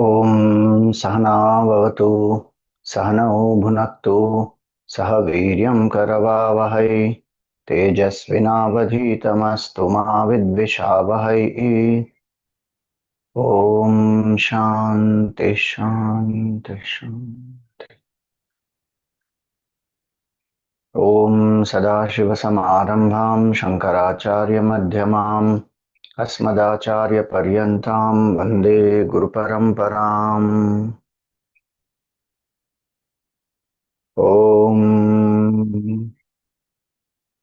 ॐ सहना भवतु सहनौ भुनक्तु सह वीर्यं करवावहै तेजस्विनावधीतमस्तु मा विद्विषावहै। ॐ शान्ति शान्ति शान्ति। ॐ सदाशिवसमारम्भां शङ्कराचार्यमध्यमाम् अस्मदाचार्यपर्यन्तां वन्दे गुरुपरम्पराम्। ॐ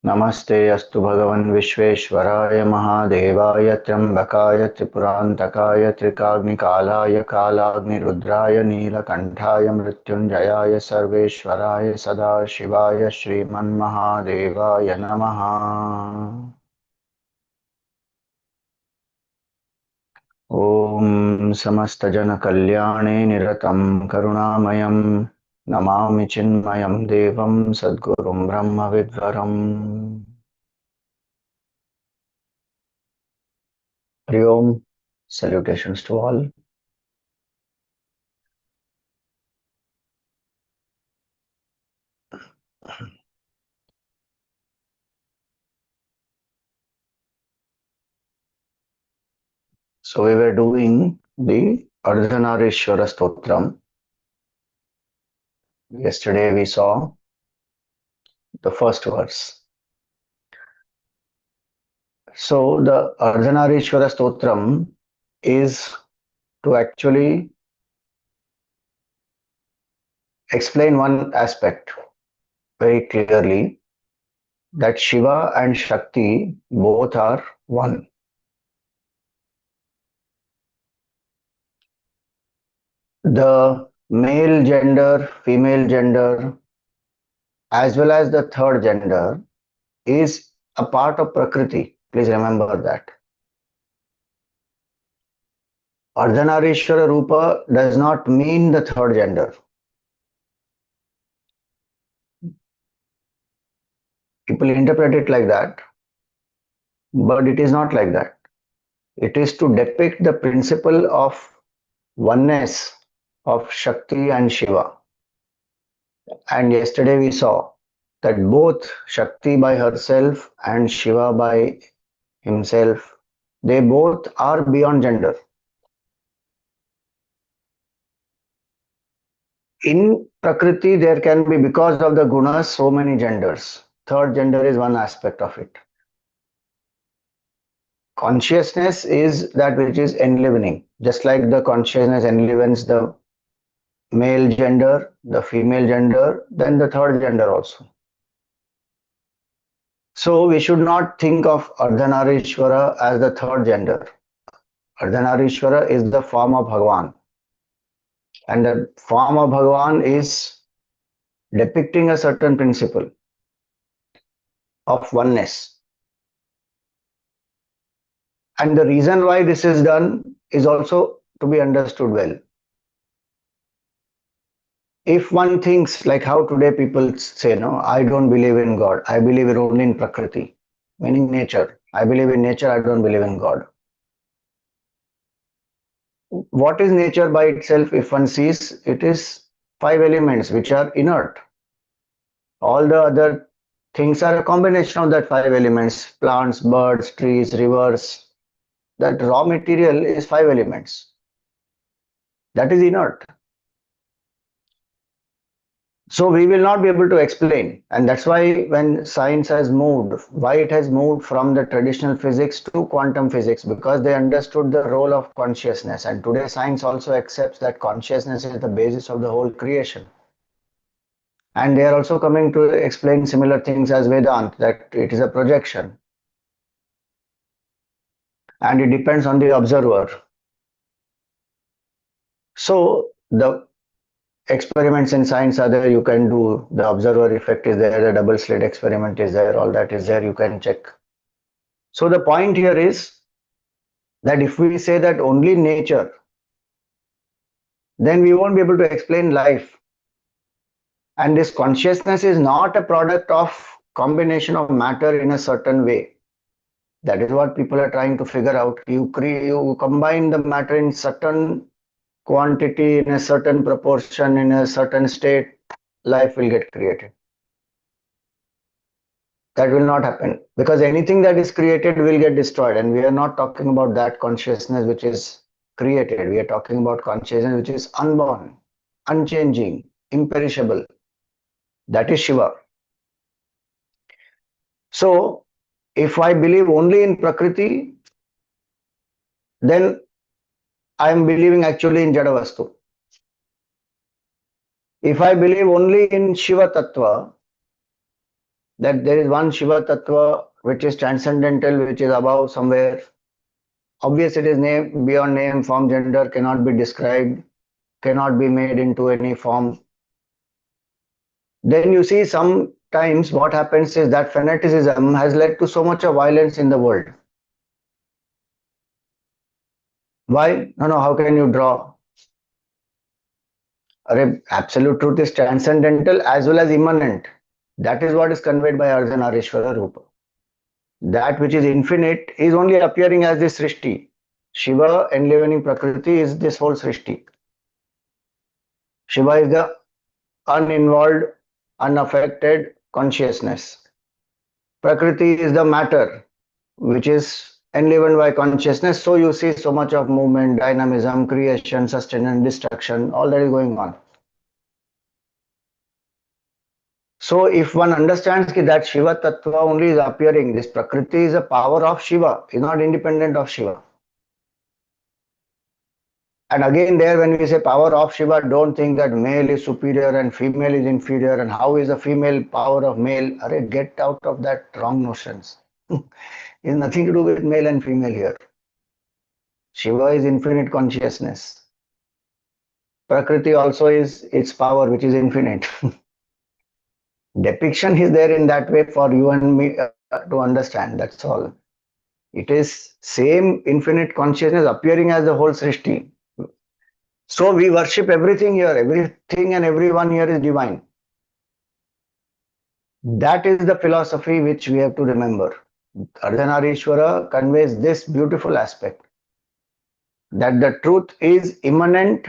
नमस्ते अस्तु भगवन् विश्वेश्वराय महादेवाय त्र्यम्बकाय त्रिपुरान्तकाय त्रिकाग्निकालाय कालाग्निरुद्राय नीलकण्ठाय मृत्युञ्जयाय सर्वेश्वराय सदाशिवाय श्रीमन्महादेवाय नमः। ॐ समस्तजनकल्याणे निरतं करुणामयं नमामि चिन्मयं देवं सद्गुरुं ब्रह्मविद्वरम्। Hari Om, salutations to all. So we were doing the Ardhanarishwara Stotram. Yesterday we saw the first verse. So the Ardhanarishwara Stotram is to actually explain one aspect very clearly, that Shiva and Shakti both are one. The male gender, female gender, as well as the third gender is a part of Prakriti. Please remember that. Ardhanarishwara Rupa does not mean the third gender. People interpret it like that, but it is not like that. It is to depict the principle of oneness of Shakti and Shiva. And yesterday we saw that both Shakti by herself and Shiva by himself, they both are beyond gender. In Prakriti, there can be, because of the gunas, so many genders. Third gender is one aspect of it. Consciousness is that which is enlivening, just like the consciousness enlivens the male gender, the female gender, then the third gender also. So we should not think of Ardhanarishwara as the third gender. Ardhanarishwara is the form of Bhagavan, and the form of Bhagavan is depicting a certain principle of oneness. And the reason why this is done is also to be understood well. If one thinks like how today people say, no, I don't believe in God, I believe only in Prakriti, meaning nature. I believe in nature, I don't believe in God. What is nature by itself? If one sees, it is five elements which are inert. All the other things are a combination of that five elements: plants, birds, trees, rivers. That raw material is five elements. That is inert. So we will not be able to explain, and that's why when science has moved, why it has moved from the traditional physics to quantum physics, because they understood the role of consciousness. And today science also accepts that consciousness is the basis of the whole creation. And they are also coming to explain similar things as Vedanta, that it is a projection and it depends on the observer. So the experiments in science are there, you can do, the observer effect is there, the double slit experiment is there, all that is there, you can check. So the point here is that if we say that only nature, then we won't be able to explain life. And this consciousness is not a product of combination of matter in a certain way. That is what people are trying to figure out. You combine the matter in certain quantity, in a certain proportion, in a certain state, life will get created. That will not happen, because anything that is created will get destroyed, and we are not talking about that consciousness which is created. We are talking about consciousness which is unborn, unchanging, imperishable. That is Shiva. So if I believe only in Prakriti, then I am believing actually in Jadavastu. If I believe only in Shiva Tattva, that there is one Shiva Tattva which is transcendental, which is above somewhere. Obvious, it is name, beyond name, form, gender, cannot be described, cannot be made into any form. Then you see sometimes what happens is that fanaticism has led to so much of violence in the world. Why? No, how can you draw? Absolute truth is transcendental as well as immanent. That is what is conveyed by Ardhanarishwara Rupa. That which is infinite is only appearing as this Srishti. Shiva enlivening Prakriti is this whole Srishti. Shiva is the uninvolved, unaffected consciousness. Prakriti is the matter which is enlivened by consciousness. So you see so much of movement, dynamism, creation, sustenance, destruction, all that is going on. So if one understands that Shiva Tattva only is appearing, this Prakriti is a power of Shiva, is not independent of Shiva. And again there, when we say power of Shiva, don't think that male is superior and female is inferior, and how is the female power of male? Get out of that wrong notions. It has nothing to do with male and female here. Shiva is infinite consciousness. Prakriti also is its power, which is infinite. Depiction is there in that way for you and me to understand, that's all. It is same infinite consciousness appearing as the whole Srishti. So we worship everything here, everything and everyone here is divine. That is the philosophy which we have to remember. Ardhanarishwara conveys this beautiful aspect, that the truth is immanent,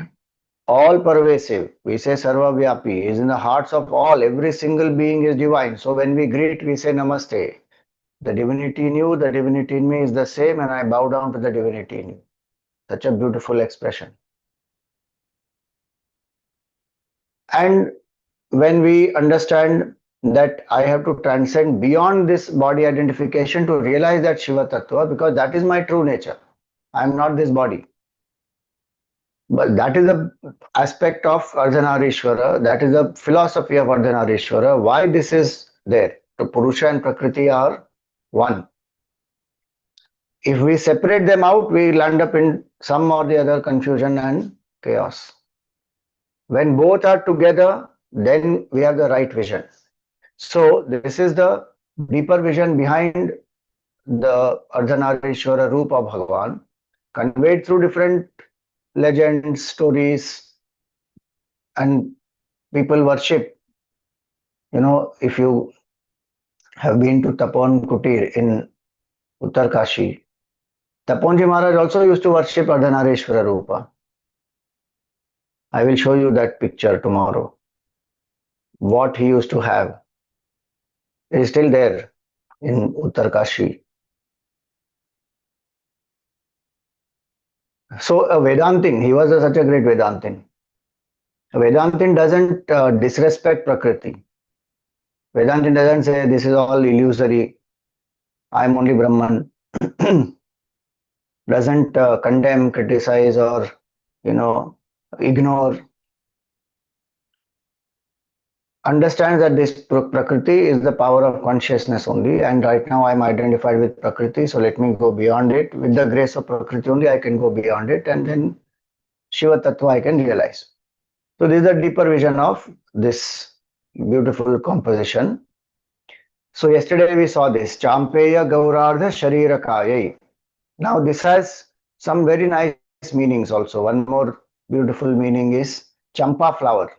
all pervasive. We say Sarva Vyapi, is in the hearts of all. Every single being is divine. So when we greet, we say Namaste. The divinity in you, the divinity in me is the same, and I bow down to the divinity in you. Such a beautiful expression. And when we understand that I have to transcend beyond this body identification to realize that Shiva Tattva, because that is my true nature. I am not this body. But that is the aspect of Ardhanarishwara, that is the philosophy of Ardhanarishwara, why this is there. So Purusha and Prakriti are one. If we separate them out, we land up in some or the other confusion and chaos. When both are together, then we have the right vision. So this is the deeper vision behind the Ardhanarishwara Rupa of Bhagavan, conveyed through different legends, stories, and people worship. If you have been to Tapon Kutir in Uttarkashi, Taponji Maharaj also used to worship Ardhanarishwara Rupa. I will show you that picture tomorrow. What he used to have. It is still there in Uttarkashi. So a Vedantin, he was such a great Vedantin. Vedantin doesn't disrespect Prakriti. Vedantin doesn't say this is all illusory, I am only Brahman. Doesn't condemn, criticize, or ignore. Understands that this Prakriti is the power of consciousness only, and right now I am identified with Prakriti, so let me go beyond it. With the grace of Prakriti only I can go beyond it, and then Shiva Tattva I can realize. So this is a deeper vision of this beautiful composition. So yesterday we saw this Champeya Gaurardha Sharira Kayai. Now this has some very nice meanings also. One more beautiful meaning is Champa flower.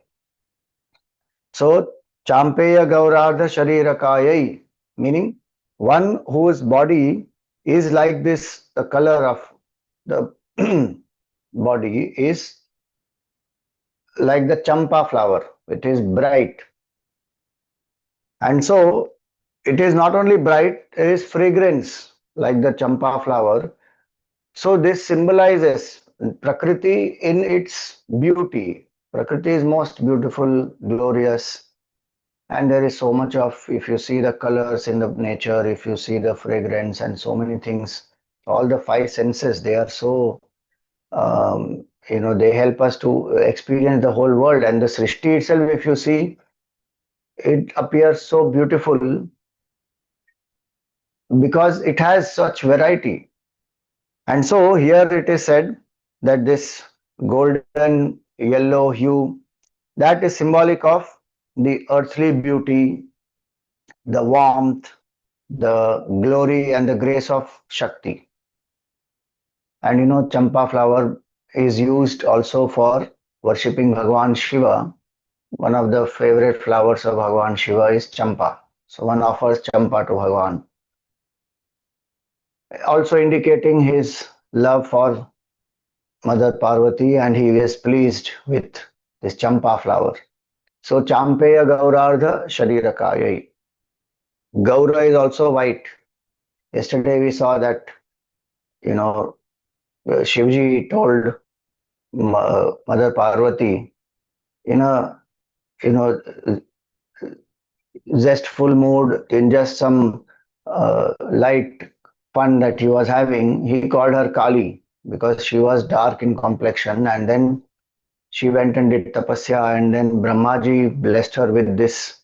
So Champeya Gaurardha Sharira Kayai, meaning one whose body is like this, the color of the body is like the champa flower. It is bright. And so it is not only bright, it is fragrance like the champa flower. So this symbolizes Prakriti in its beauty. Prakriti is most beautiful, glorious, and there is so much of, if you see the colors in the nature, if you see the fragrance and so many things, all the five senses, they are so, they help us to experience the whole world. And the Srishti itself, if you see, it appears so beautiful because it has such variety. And so here it is said that this golden yellow hue, that is symbolic of the earthly beauty, the warmth, the glory and the grace of Shakti. And champa flower is used also for worshipping Bhagwan Shiva. One of the favorite flowers of Bhagwan Shiva is champa. So one offers champa to Bhagwan, also indicating his love for Mother Parvati, and he is pleased with this champa flower. So Champeya Gaurardha Sharirakayai. Gaura is also white. Yesterday we saw that, you know, Shivji told Mother Parvati in a, you know, zestful mood, in just some light fun that he was having, he called her Kali because she was dark in complexion. And then she went and did tapasya, and then Brahmaji blessed her with this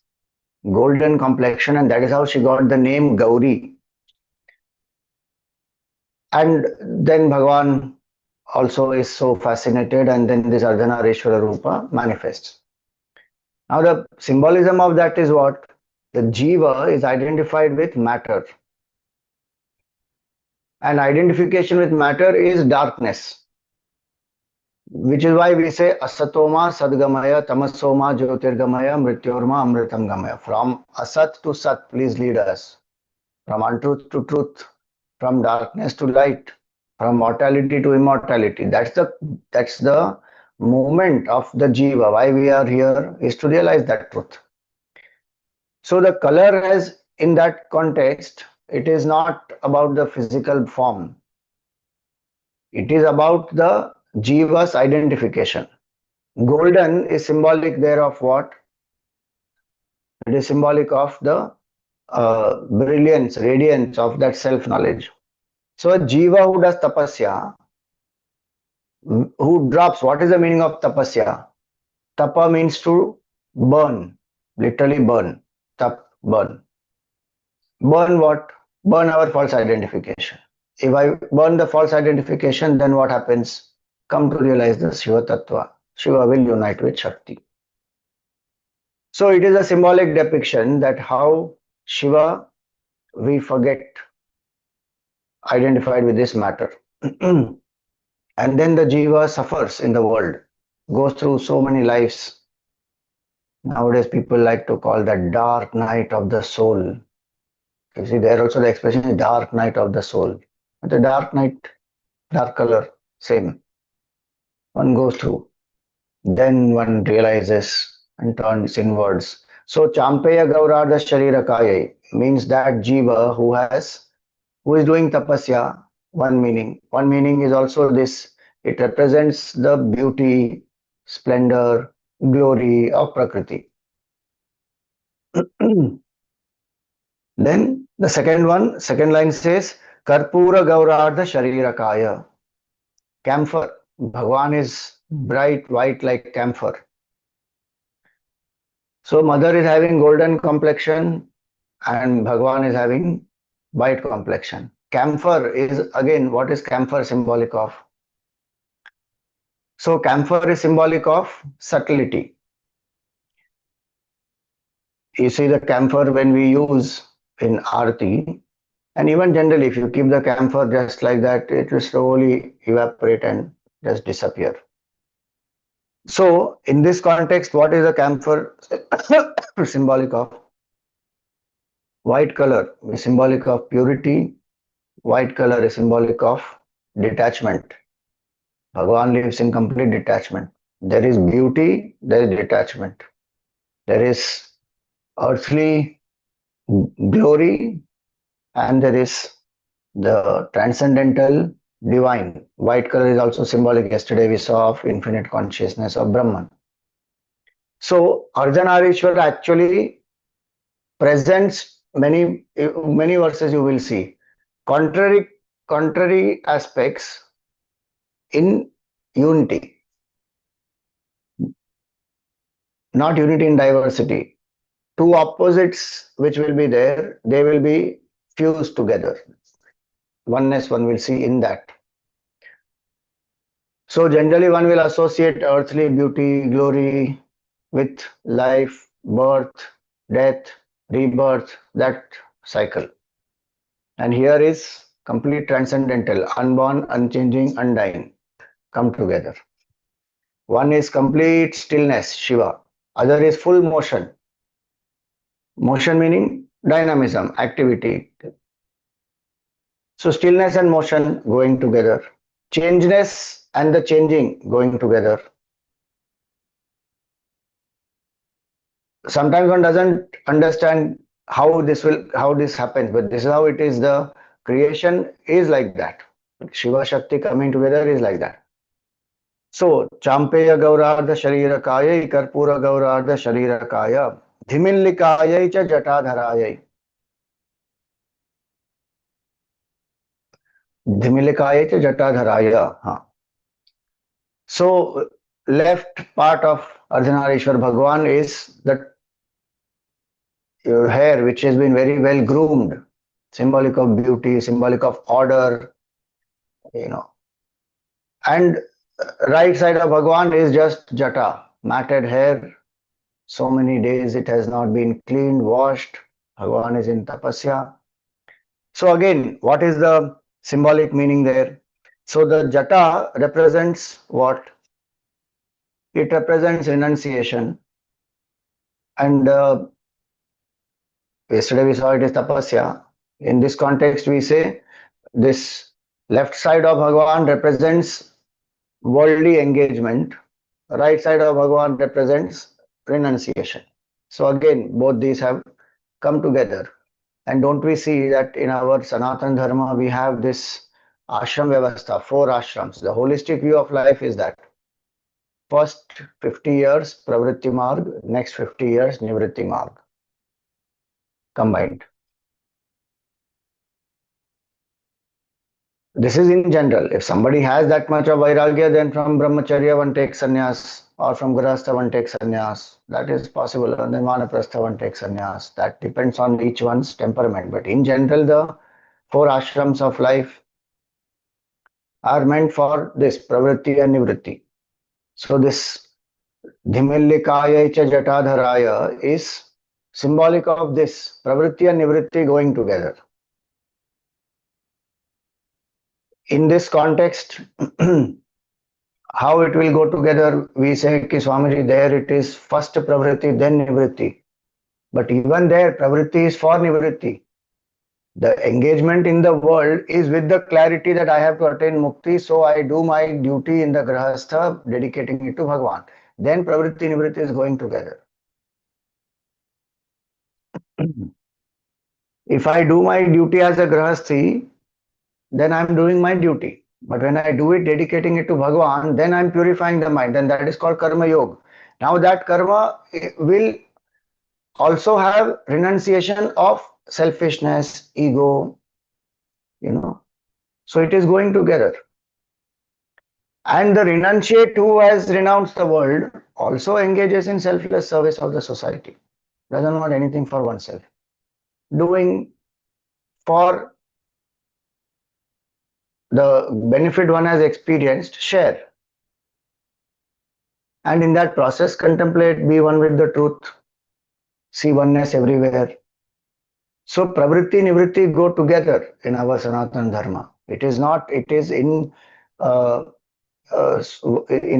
golden complexion, and that is how she got the name Gauri. And then Bhagavan also is so fascinated, and then this Ardhanarishwara Rupa manifests. Now the symbolism of that is what? The Jiva is identified with matter. And identification with matter is darkness, which is why we say Asatoma Sadgamaya Tamasoma Jyotirgamaya Mrityorma Amritam Gamaya. From Asat to Sat, please lead us. From untruth to truth, from darkness to light, from mortality to immortality. That's the movement of the Jiva. Why we are here is to realize that truth. So the color has, in that context, it is not about the physical form. It is about the Jiva's identification. Golden is symbolic there of what? It is symbolic of the brilliance, radiance of that self-knowledge. So a Jiva who does tapasya, who drops, what is the meaning of tapasya? Tapa means to burn, literally burn. Tap, burn. Burn what? Burn our false identification. If I burn the false identification, then what happens? Come to realize the Shiva Tattva. Shiva will unite with Shakti. So it is a symbolic depiction that how Shiva, we forget, identified with this matter. And then the Jiva suffers in the world, goes through so many lives. Nowadays people like to call that dark night of the soul. You see, there also the expression is dark night of the soul. But the dark night, dark color, same. One goes through. Then one realizes and turns inwards. So Champeya Gaurada Sharirakaya means that Jiva who is doing tapasya, one meaning. One meaning is also this, it represents the beauty, splendor, glory of Prakriti. Then the second line says, Karpura Gaurardha Sharirakaya. Camphor. Bhagwan is bright white like camphor. So mother is having golden complexion and Bhagwan is having white complexion. Camphor is, again, what is camphor symbolic of? So camphor is symbolic of subtlety. You see the camphor when we use in Aarti, and even generally if you keep the camphor just like that, it will slowly evaporate and just disappear. So in this context, what is the camphor symbolic of? White color is symbolic of purity. White color is symbolic of detachment. Bhagavan lives in complete detachment. There is beauty, there is detachment. There is earthly glory, and there is the transcendental divine. White color is also symbolic. Yesterday we saw of infinite consciousness of Brahman. So Ardhanarishwara actually presents many verses you will see contrary aspects in unity, not unity in diversity. Two opposites which will be there, they will be fused together. Oneness one will see in that. So generally one will associate earthly beauty, glory with life, birth, death, rebirth, that cycle. And here is complete transcendental, unborn, unchanging, undying, come together. One is complete stillness, Shiva. Other is full motion. Motion meaning dynamism, activity. So stillness and motion going together. Changeness and the changing going together. Sometimes one doesn't understand how this happens, but this is how it is. The creation is like that. Shiva Shakti coming together is like that. So Champeya Gaurardha Sharirakaya Karpura Gaurardha Sharirakaya Dhimillikaya cha Jatadharaya Dhimillikaya cha Jatadharaya. So left part of Ardhanarishwar Bhagwan is the hair which has been very well groomed, symbolic of beauty, symbolic of order, you know. And right side of Bhagwan is just jata, matted hair. So many days it has not been cleaned, washed. Bhagwan is in tapasya. So again, what is the symbolic meaning there? So the jata represents what? It represents renunciation. And yesterday we saw it is tapasya. In this context, we say this left side of Bhagwan represents worldly engagement. Right side of Bhagwan represents renunciation. So again, both these have come together. And don't we see that in our Sanatana Dharma, we have this ashram vyavastha, 4 ashrams. The holistic view of life is that first 50 years pravritti marg, next 50 years nivritti marg, combined. This is in general. If somebody has that much of vairagya, then from brahmacharya one takes sannyas, or from grahastha one takes sannyas. That is possible. And then vanaprastha one takes sannyas. That depends on each one's temperament. But in general, the 4 ashrams of life are meant for this pravritti and nivritti. So this dhimillikaya cha jatadharaya is symbolic of this pravritti and nivritti going together. In this context, how it will go together, we say ki Swamiji, there it is first pravritti, then nivritti. But even there, pravritti is for nivritti. The engagement in the world is with the clarity that I have to attain mukti, so I do my duty in the grahastha, dedicating it to Bhagwan. Then pravritti nivritti is going together. If I do my duty as a grahasthi, then I am doing my duty. But when I do it dedicating it to Bhagwan, then I am purifying the mind, and that is called karma yoga. Now that karma will also have renunciation of selfishness, ego, So it is going together. And the renunciate who has renounced the world also engages in selfless service of the society. Doesn't want anything for oneself. Doing for the benefit one has experienced, share. And in that process, contemplate, be one with the truth, see oneness everywhere. So pravritti nivritti go together in our Sanatana Dharma. It is not, it is in an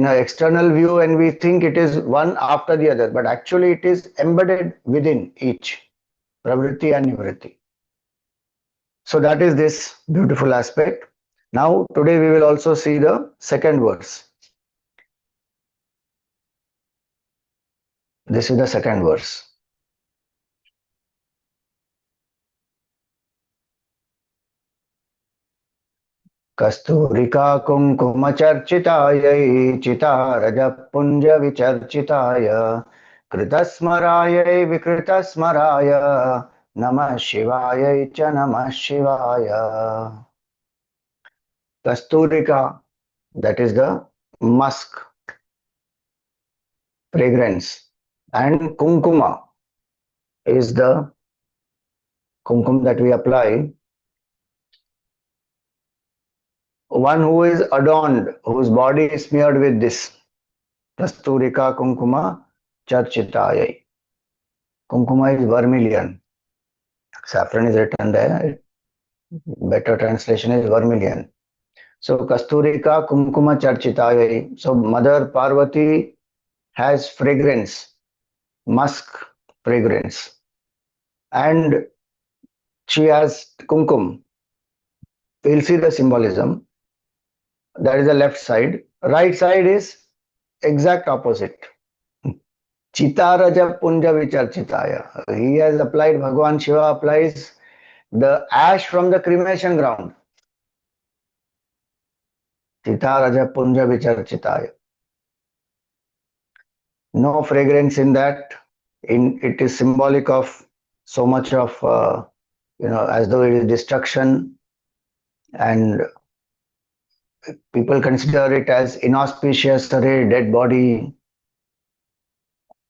external view, and we think it is one after the other, but actually it is embedded within each, pravritti and nivritti. So that is this beautiful aspect. Now today we will also see the second verse. This is the second verse. Kasturiका kumkuma charchitayai chitarajap punja vicharchitaya kritasmarayai vikritasmaraya namah shivayai cha namah shivaya. Kasturika, that is the musk, fragrance, and kumkuma is the kumkum that we apply. One who is adorned, whose body is smeared with this. Kasturika kumkuma charchitayai. Kumkuma is vermilion. Saffron is written there. Better translation is vermilion. So Kasturika kumkuma charchitayai. So Mother Parvati has fragrance, musk fragrance, and she has kumkum. We'll see the symbolism. That is the left side. Right side is exact opposite. Chitaraja punja vicharchitaya. He has applied, Bhagavan Shiva applies the ash from the cremation ground. Chitaraja punja vicharchitaya. No fragrance in that. It is symbolic of so much of, as though it is destruction, and people consider it as inauspicious, a dead body,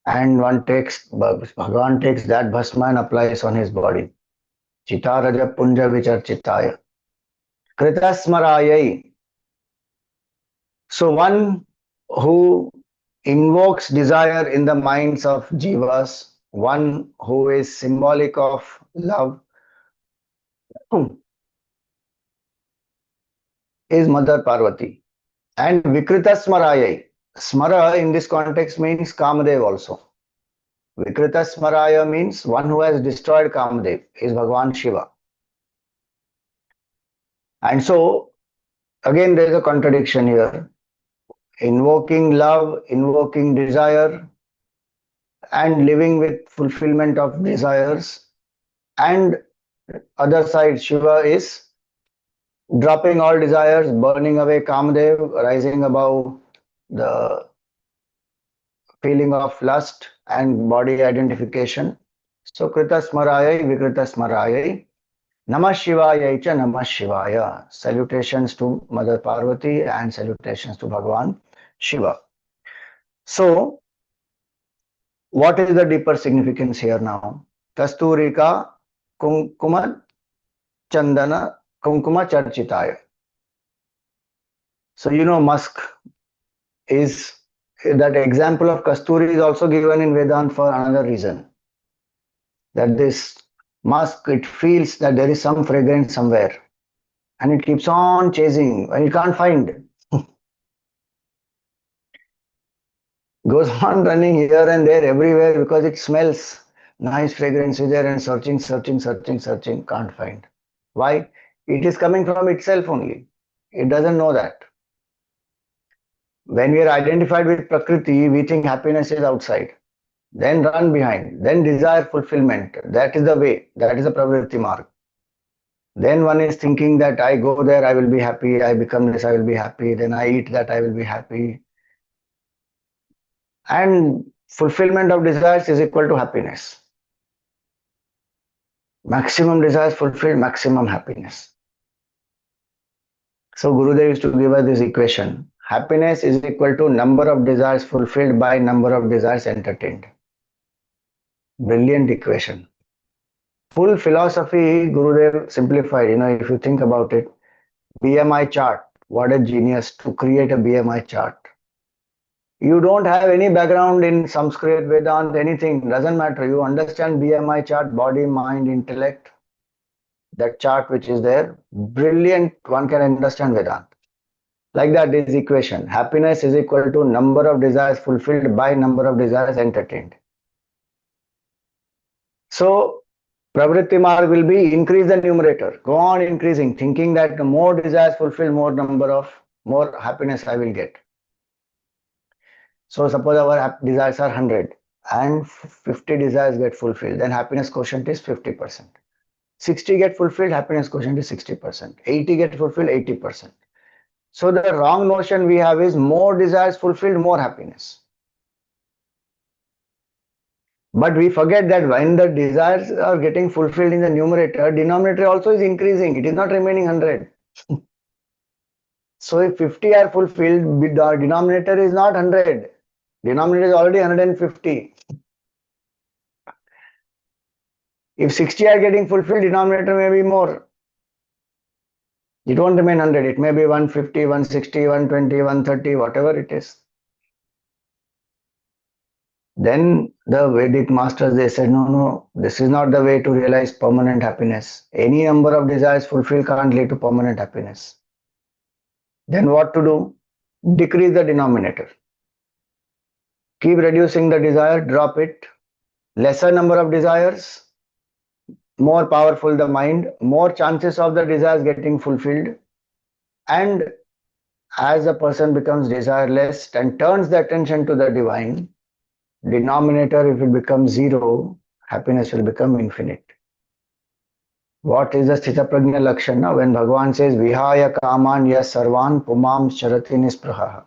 and Bhagavan takes that bhasma and applies on his body. Chitaraja punja vicharchitaya. Kritasmarayai. So one who invokes desire in the minds of jivas, one who is symbolic of love, is Mother Parvati. And Vikrita Smarayai. Smara in this context means Kamadev also. Vikrita Smaraya means one who has destroyed Kamadev, is Bhagavan Shiva. And so, again, there is a contradiction here. Invoking love, invoking desire, and living with fulfillment of desires. And other side, Shiva is dropping all desires, burning away Kamadev, rising above the feeling of lust and body identification. So Krita Smarayai, Vikrita Smarayai, Namah Shivaya cha Namah Shivaya. Salutations to Mother Parvati and salutations to Bhagavan Shiva. So, what is the deeper significance here now? Kasturika Kumkuma Chandana Kumkuma Charchitaya. So, musk is, that example of Kasturi is also given in Vedanta for another reason. That this musk, it feels that there is some fragrance somewhere, and it keeps on chasing and it can't find. Goes on running here and there everywhere because it smells nice fragrance is there, and searching, can't find. Why? It is coming from itself only. It doesn't know that. When we are identified with Prakriti, we think happiness is outside. Then run behind. Then desire fulfillment. That is the way. That is the pravritti mark. Then one is thinking that I go there, I will be happy. I become this, I will be happy. Then I eat that, I will be happy. And fulfillment of desires is equal to happiness. Maximum desires fulfilled, maximum happiness. So Gurudev used to give us this equation. Happiness is equal to number of desires fulfilled by number of desires entertained. Brilliant equation. Full philosophy Gurudev simplified. If you think about it, BMI chart. What a genius to create a BMI chart. You don't have any background in Sanskrit, Vedanta, anything. Doesn't matter. You understand BMI chart, body, mind, intellect. That chart which is there, brilliant. One can understand Vedanta. Like that is equation. Happiness is equal to number of desires fulfilled by number of desires entertained. So, pravritti marg will be increase the numerator. Go on increasing, thinking that the more desires fulfilled, more happiness I will get. So, suppose our desires are 100. and 50 desires get fulfilled, then happiness quotient is 50%. 60 get fulfilled, happiness quotient is 60%. 80 get fulfilled, 80%. So the wrong notion we have is more desires fulfilled, more happiness. But we forget that when the desires are getting fulfilled in the numerator, denominator also is increasing. It is not remaining 100. So if 50 are fulfilled, the denominator is not 100. Denominator is already 150. If 60 are getting fulfilled, denominator may be more. It won't remain 100. It may be 150, 160, 120, 130, whatever it is. Then the Vedic masters, they said, no, this is not the way to realize permanent happiness. Any number of desires fulfilled can't lead to permanent happiness. Then what to do? Decrease the denominator. Keep reducing the desire, drop it. Lesser number of desires, more powerful the mind, more chances of the desires getting fulfilled. And as a person becomes desireless and turns the attention to the divine, denominator, if it becomes zero, happiness will become infinite. What is the Sthita Prajna Lakshana? When Bhagavan says, Vihaya Kaman Yas Sarvan Pumam Sharati Nispraha.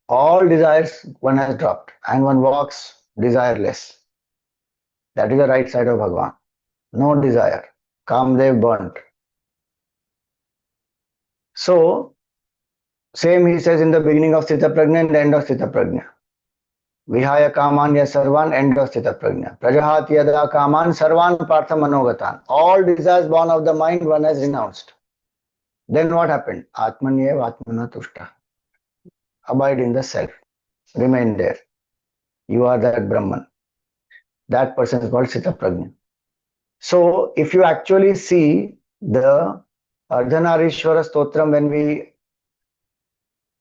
All desires one has dropped and one walks desireless. That is the right side of Bhagavan. No desire. Kamdev burnt. So, same he says in the beginning of Sthita Prajna and the end of Sthita Prajna. Vihaya Kamanya Sarvan, end of Sthita Prajna. Prajahati Yada Kaman Sarvan Partha Manogatan. All desires born of the mind one has renounced. Then what happened? Atmanyev Atmana Tushta. Abide in the self. Remain there. You are that Brahman. That person is called Sthita Prajna. So if you actually see the Ardhanarishwara Stotram, when we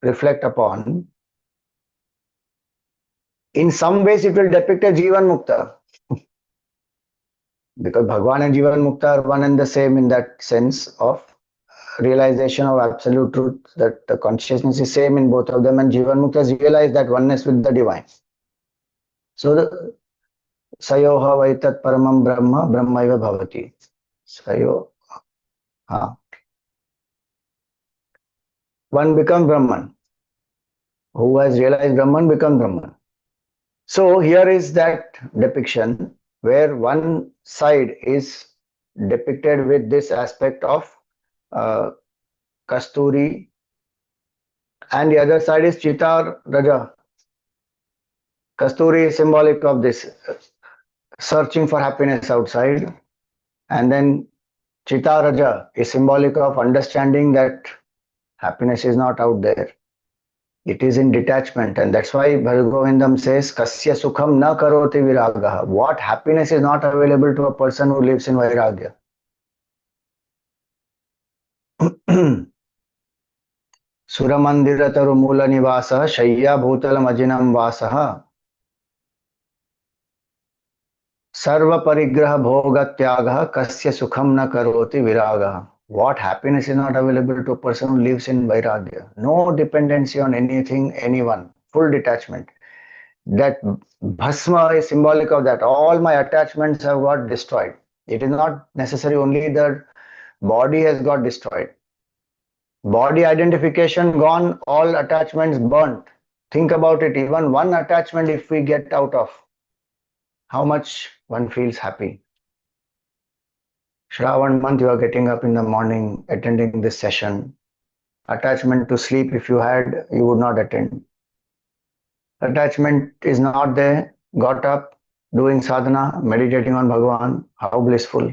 reflect upon, in some ways it will depict a Jivan Mukta. Because Bhagavan and Jivan Mukta are one and the same in that sense of realization of absolute truth, that the consciousness is same in both of them, and Jivan Mukta has realized that oneness with the divine. So the Sayoha Vaitat Paramam Brahma Brahmaiva Bhavati. Sayo. One becomes Brahman. Who has realized Brahman becomes Brahman. So here is that depiction where one side is depicted with this aspect of Kasturi, and the other side is Chitar Raja. Kasturi is symbolic of this searching for happiness outside, and then Chitar Raja is symbolic of understanding that happiness is not out there. It is in detachment, and that's why Bhagavan says, Kasya Sukham na karoti viragaha. What happiness is not available to a person who lives in Vairagya? Suramandira Mula Nivasa Shayya Bhutalam Ajinam Vasaha Sarva Parigraha Bhoga Tyagaha Kasya Sukham na karoti viragaha. What happiness is not available to a person who lives in Vairagya? No dependency on anything, anyone. Full detachment. That bhasma is symbolic of that. All my attachments have got destroyed. It is not necessary only the body has got destroyed. Body identification gone, all attachments burnt. Think about it, even one attachment if we get out of, how much one feels happy. Shravan month, you are getting up in the morning, attending this session. Attachment to sleep, if you had, you would not attend. Attachment is not there, got up, doing sadhana, meditating on Bhagavan, how blissful.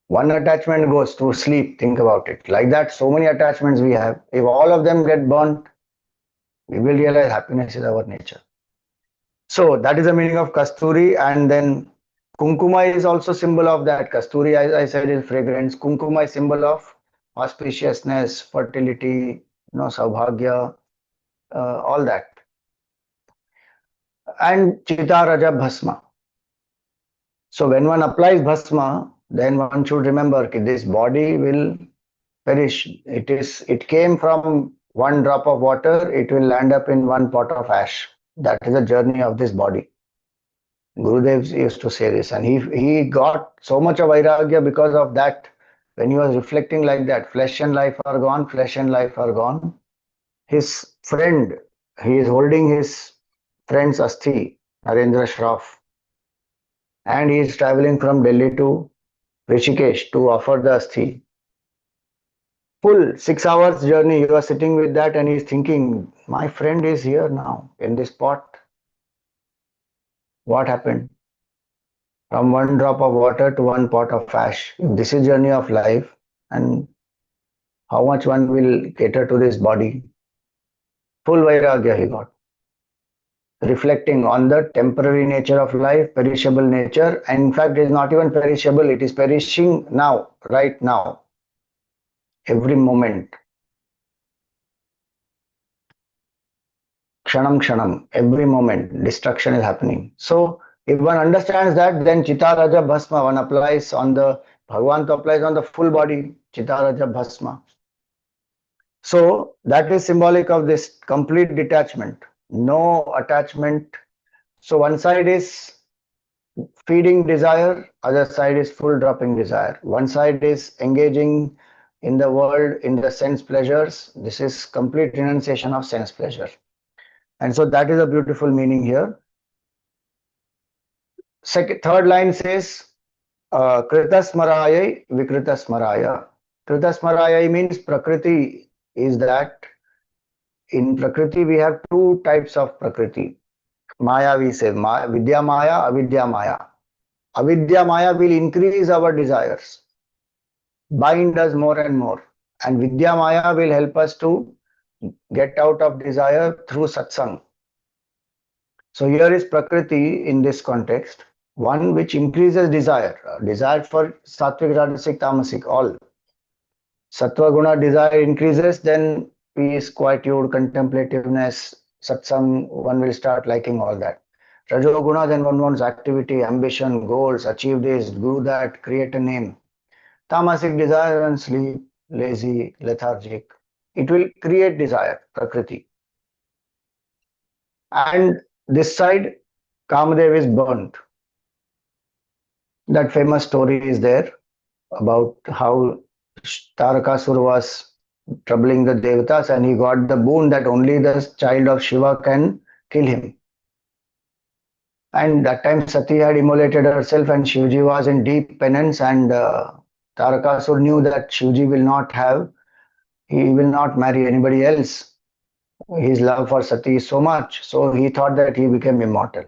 One attachment goes to sleep, think about it. Like that, so many attachments we have. If all of them get burnt, we will realize happiness is our nature. So that is the meaning of Kasturi, and then Kumkuma is also symbol of that. Kasturi, as I said, is fragrance. Kumkuma is symbol of auspiciousness, fertility, Saubhagya, all that. And Chita Raja Bhasma. So when one applies Bhasma, then one should remember that this body will perish. It came from one drop of water, it will land up in one pot of ash. That is the journey of this body. Gurudev used to say this, and he got so much of vairagya because of that. When he was reflecting like that, flesh and life are gone, flesh and life are gone. His friend, he is holding his friend's asthi, Narendra Shroff, and he is traveling from Delhi to Rishikesh to offer the asthi. Full 6 hours journey, he was sitting with that and he's thinking, my friend is here now in this pot. What happened? From one drop of water to one pot of ash. If this is journey of life, and how much one will cater to this body? Full vairagya he got. Reflecting on the temporary nature of life, perishable nature, and in fact, it is not even perishable, it is perishing now, right now, every moment, kshanam, every moment, destruction is happening. So, if one understands that, then Chitaraja Bhasma, one applies on the Bhagavan applies on the full body, Chitaraja Bhasma. So, that is symbolic of this complete detachment, no attachment. So, one side is feeding desire, other side is full dropping desire. One side is engaging in the world in the sense pleasures. This is complete renunciation of sense pleasure. And so that is a beautiful meaning here. Third line says, Kritasmarayai Vikritasmaraya. Kritasmarayai means Prakriti is that. In Prakriti, we have two types of Prakriti. Maya, we say, Vidya Maya, Avidya Maya. Avidya Maya will increase our desires, bind us more and more. And Vidya Maya will help us to get out of desire through satsang. So here is Prakriti in this context, one which increases desire, desire for sattvic, rajasic, tamasic, all. Sattva guna desire increases, then peace, quietude, contemplativeness, satsang, one will start liking all that. Rajoguna, then one wants activity, ambition, goals, achieve this, do that, create a name. Tamasic desire and sleep, lazy, lethargic. It will create desire, Prakriti. And this side, Kamadev is burnt. That famous story is there about how Tarakasura was troubling the Devatas and he got the boon that only the child of Shiva can kill him. And that time Sati had immolated herself and Shivji was in deep penance and Tarakasura knew that Shivji will not have, he will not marry anybody else. His love for Sati is so much, so he thought that he became immortal.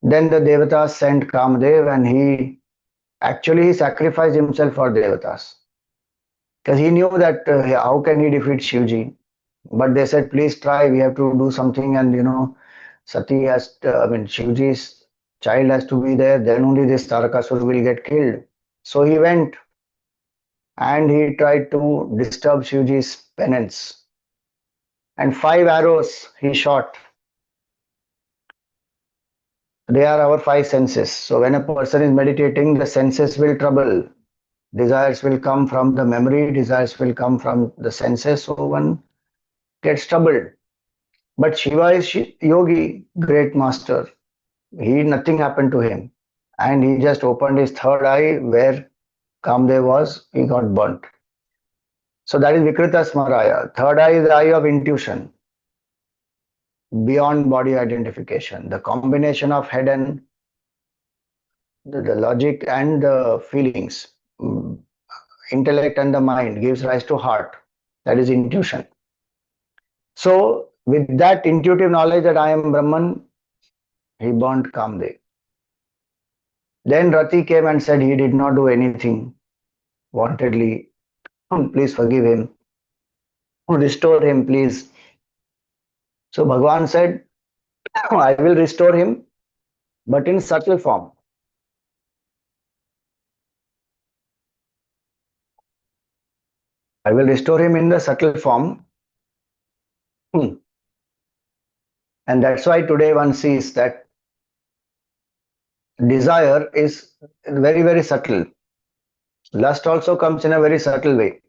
Then the Devatas sent Kamadev and he sacrificed himself for Devatas. Because he knew that how can he defeat Shivji? But they said, please try, we have to do something and Sati has, Shivji's child has to be there, then only this Tarakasur will get killed. So he went and he tried to disturb Shivji's penance. And 5 arrows he shot. They are our 5 senses. So when a person is meditating, the senses will trouble. Desires will come from the memory, desires will come from the senses, so one gets troubled. But Shiva is yogi, great master. Nothing happened to him. And he just opened his third eye where Kamdev was, he got burnt. So that is Vikrita Smaraya. Third eye is the eye of intuition, beyond body identification. The combination of head and the logic and the feelings, intellect and the mind gives rise to heart. That is intuition. So with that intuitive knowledge that I am Brahman, he burnt Kamdev. Then Rati came and said he did not do anything wantedly. Please forgive him. Restore him, please. So Bhagavan said, I will restore him, but in subtle form. I will restore him in the subtle form. And that's why today one sees that desire is very, very subtle. Lust also comes in a very subtle way.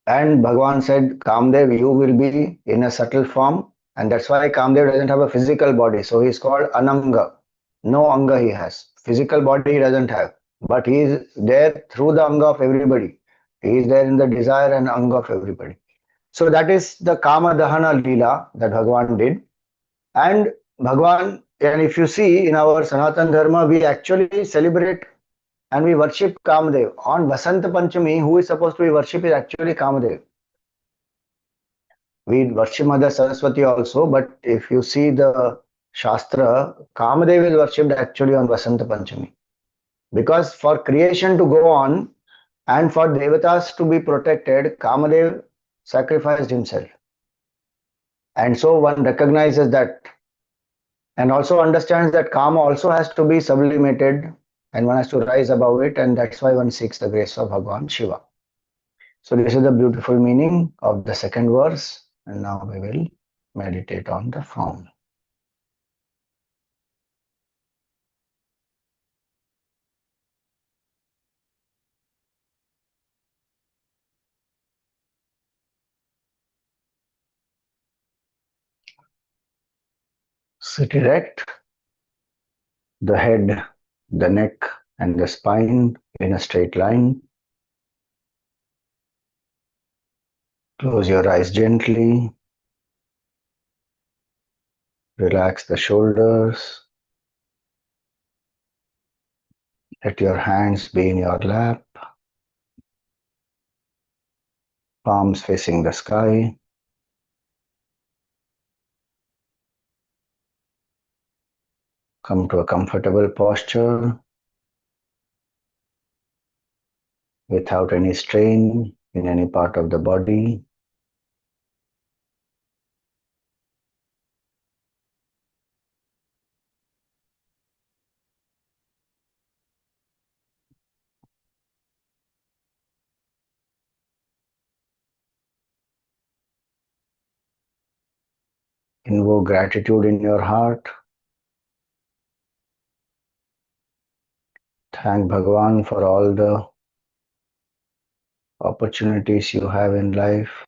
And Bhagavan said, Kamdev, you will be in a subtle form And that's why Kamdev doesn't have a physical body. So he's called Ananga. No Anga he has. Physical body he doesn't have. But he is there through the Anga of everybody. He is there in the desire and Anga of everybody. So that is the Kama Dahana Leela that Bhagavan did. And Bhagavan, and if you see in our Sanatan Dharma, we actually celebrate and we worship Kamadev. On Vasanta Panchami, who is supposed to be worshipped is actually Kamadev. We worship Mother Saraswati also, but if you see the Shastra, Kamadev is worshipped actually on Vasanta Panchami. Because for creation to go on and for Devatas to be protected, Kamadev sacrificed himself. And so one recognizes that and also understands that Kama also has to be sublimated and one has to rise above it, and that's why one seeks the grace of Bhagavan Shiva. So this is the beautiful meaning of the second verse, and now we will meditate on the form. Sit erect, the head, the neck, and the spine in a straight line. Close your eyes gently. Relax the shoulders. Let your hands be in your lap, palms facing the sky. Come to a comfortable posture without any strain in any part of the body. Invoke gratitude in your heart. Thank Bhagavan for all the opportunities you have in life,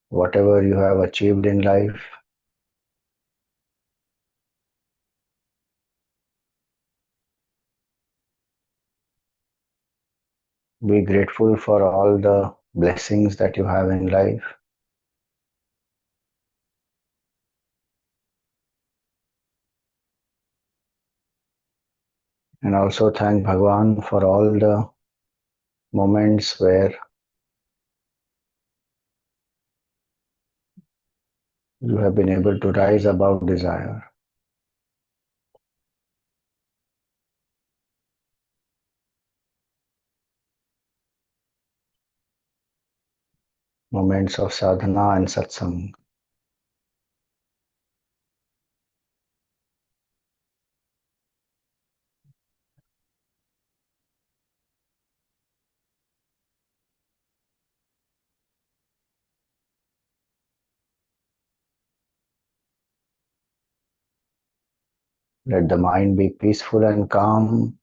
whatever you have achieved in life. Be grateful for all the blessings that you have in life. And also thank Bhagavan for all the moments where you have been able to rise above desire. Moments of sadhana and satsang. Let the mind be peaceful and calm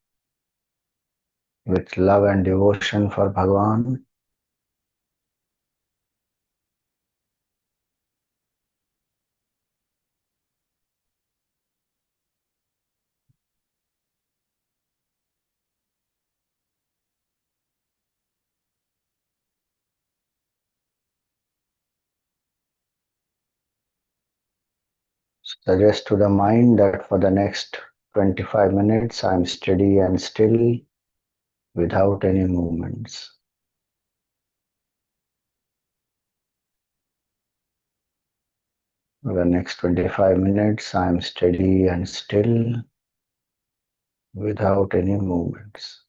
with love and devotion for Bhagavan. Suggest to the mind that for the next 25 minutes I am steady and still without any movements. For the next 25 minutes I am steady and still without any movements.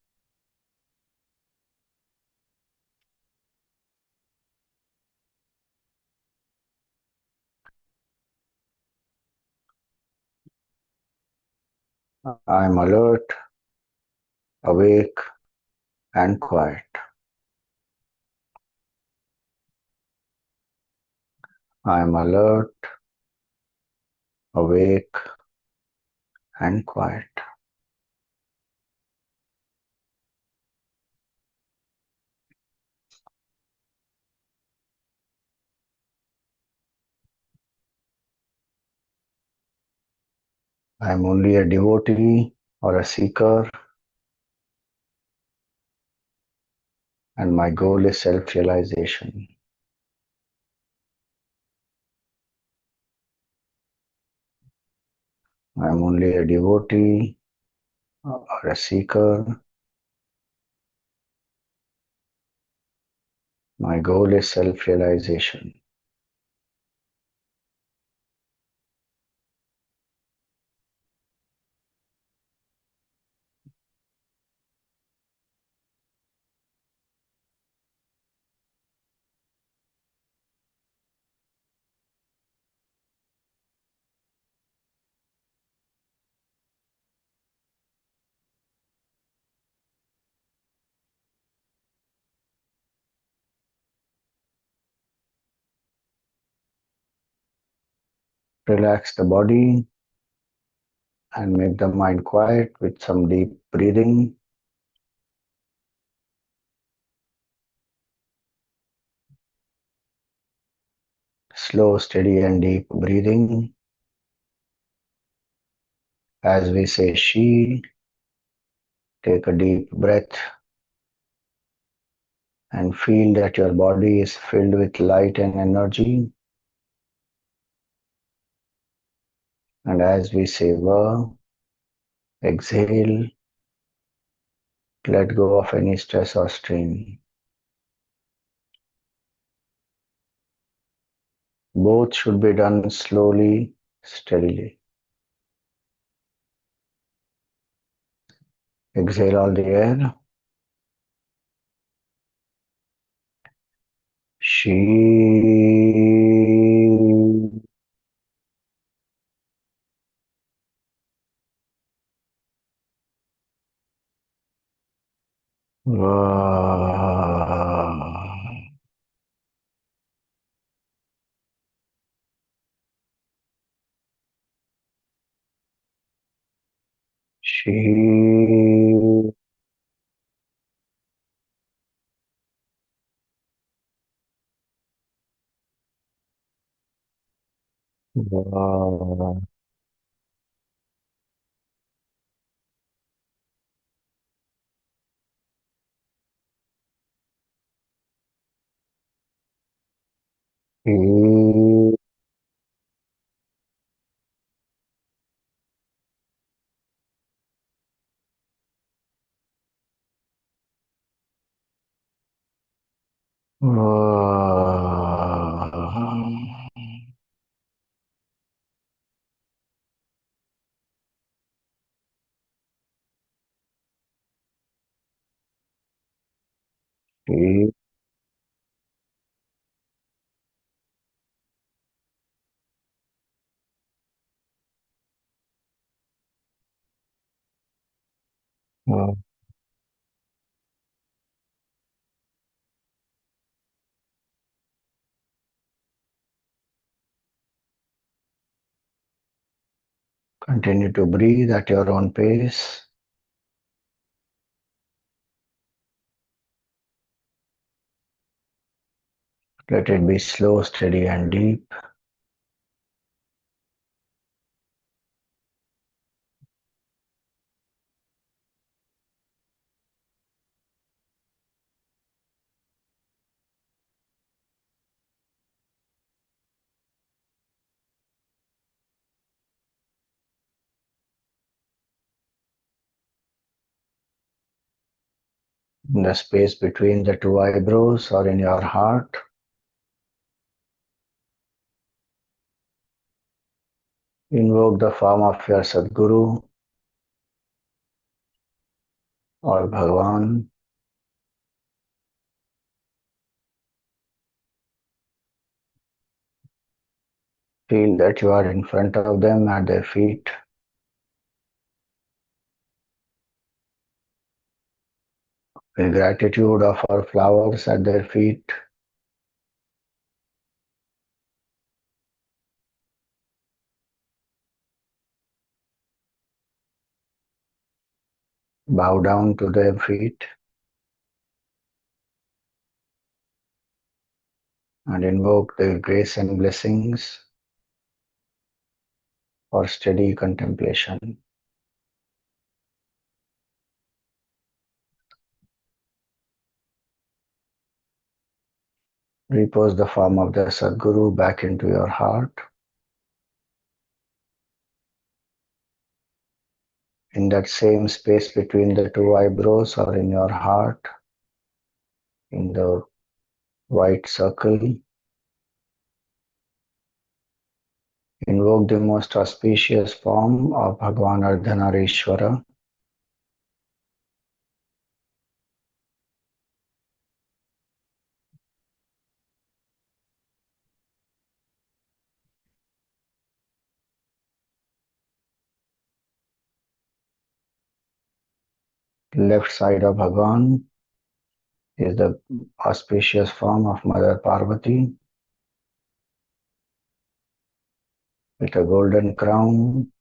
I am alert, awake, and quiet. I am alert, awake, and quiet. I am only a devotee or a seeker, and my goal is self realization. I am only a devotee or a seeker. My goal is self realization. Relax the body and make the mind quiet with some deep breathing. Slow, steady, and deep breathing. As we say She, take a deep breath and feel that your body is filled with light and energy. And as we say Va, exhale, let go of any stress or strain. Both should be done slowly, steadily. Exhale all the air. She. She. Continue to breathe at your own pace. Let it be slow, steady, and deep. In the space between the two eyebrows or in your heart, invoke the form of your Sadguru or Bhagavan. Feel that you are in front of them at their feet. With gratitude, offer flowers at their feet. Bow down to their feet and invoke their grace and blessings. for steady contemplation. Repose the form of the Sadguru back into your heart. In that same space between the two eyebrows or in your heart, in the white circle, invoke the most auspicious form of Bhagavan Ardhanarishwara. Left side of Bhagavan is the auspicious form of Mother Parvati with a golden crown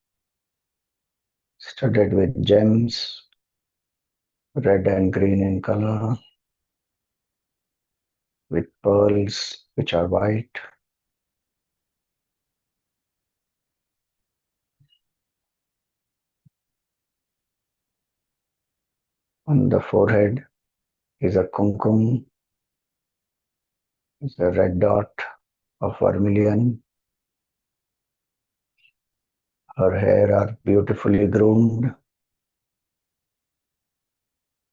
studded with gems, red and green in color, with pearls which are white. On the forehead is a kumkum, is a red dot of vermilion. Her hair are beautifully groomed.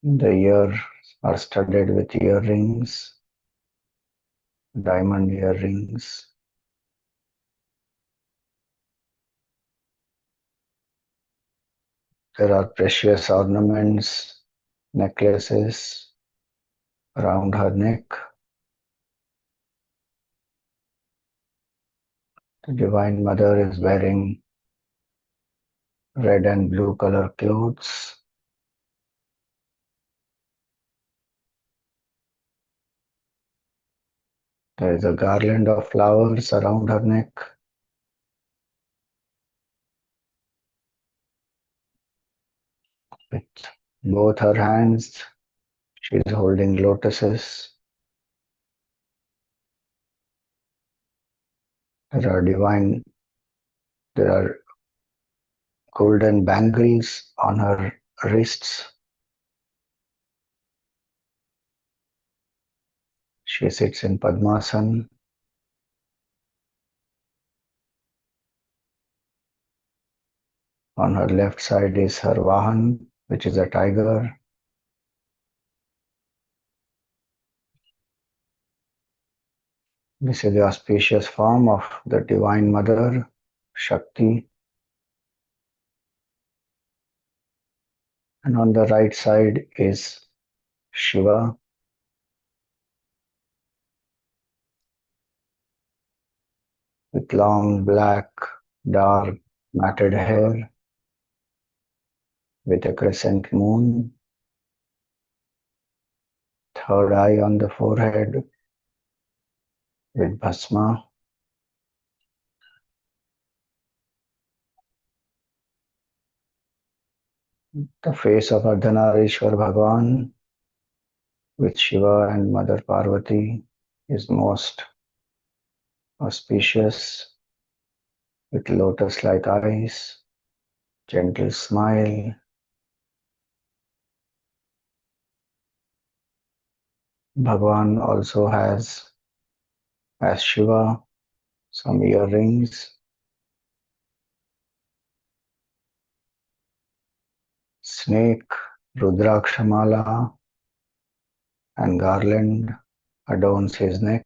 The ears are studded with earrings, diamond earrings. There are precious ornaments, necklaces around her neck. The Divine Mother is wearing red and blue color clothes. There is a garland of flowers around her neck. With both her hands, she is holding lotuses. There are golden bangles on her wrists. She sits in Padmasana. On her left side is her Vahan, which is a tiger. This is the auspicious form of the Divine Mother, Shakti. And on the right side is Shiva, with long black, dark, matted hair, with a crescent moon, third eye on the forehead, with bhasma. The face of Ardhanarishwara Bhagavan with Shiva and Mother Parvati is most auspicious, with lotus-like eyes, gentle smile. Bhagavan also has, as Shiva, some earrings, snake, Rudrakshamala, and garland adorns his neck.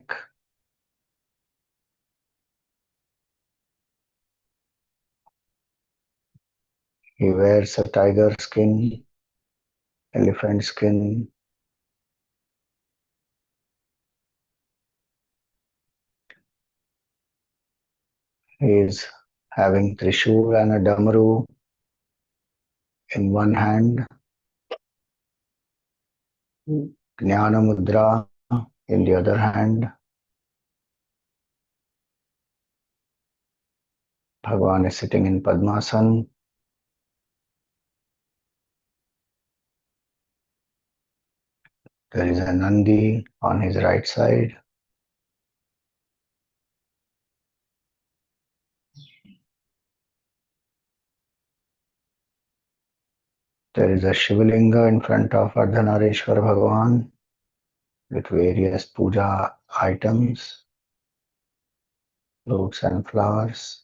He wears a tiger skin, elephant skin. He is having Trishul and a Damaru in one hand, Jnana Mudra in the other hand. Bhagavan is sitting in Padmasana. There is a Nandi on his right side. There is a Shivalinga in front of Ardhanarishwara Bhagavan with various puja items, fruits and flowers.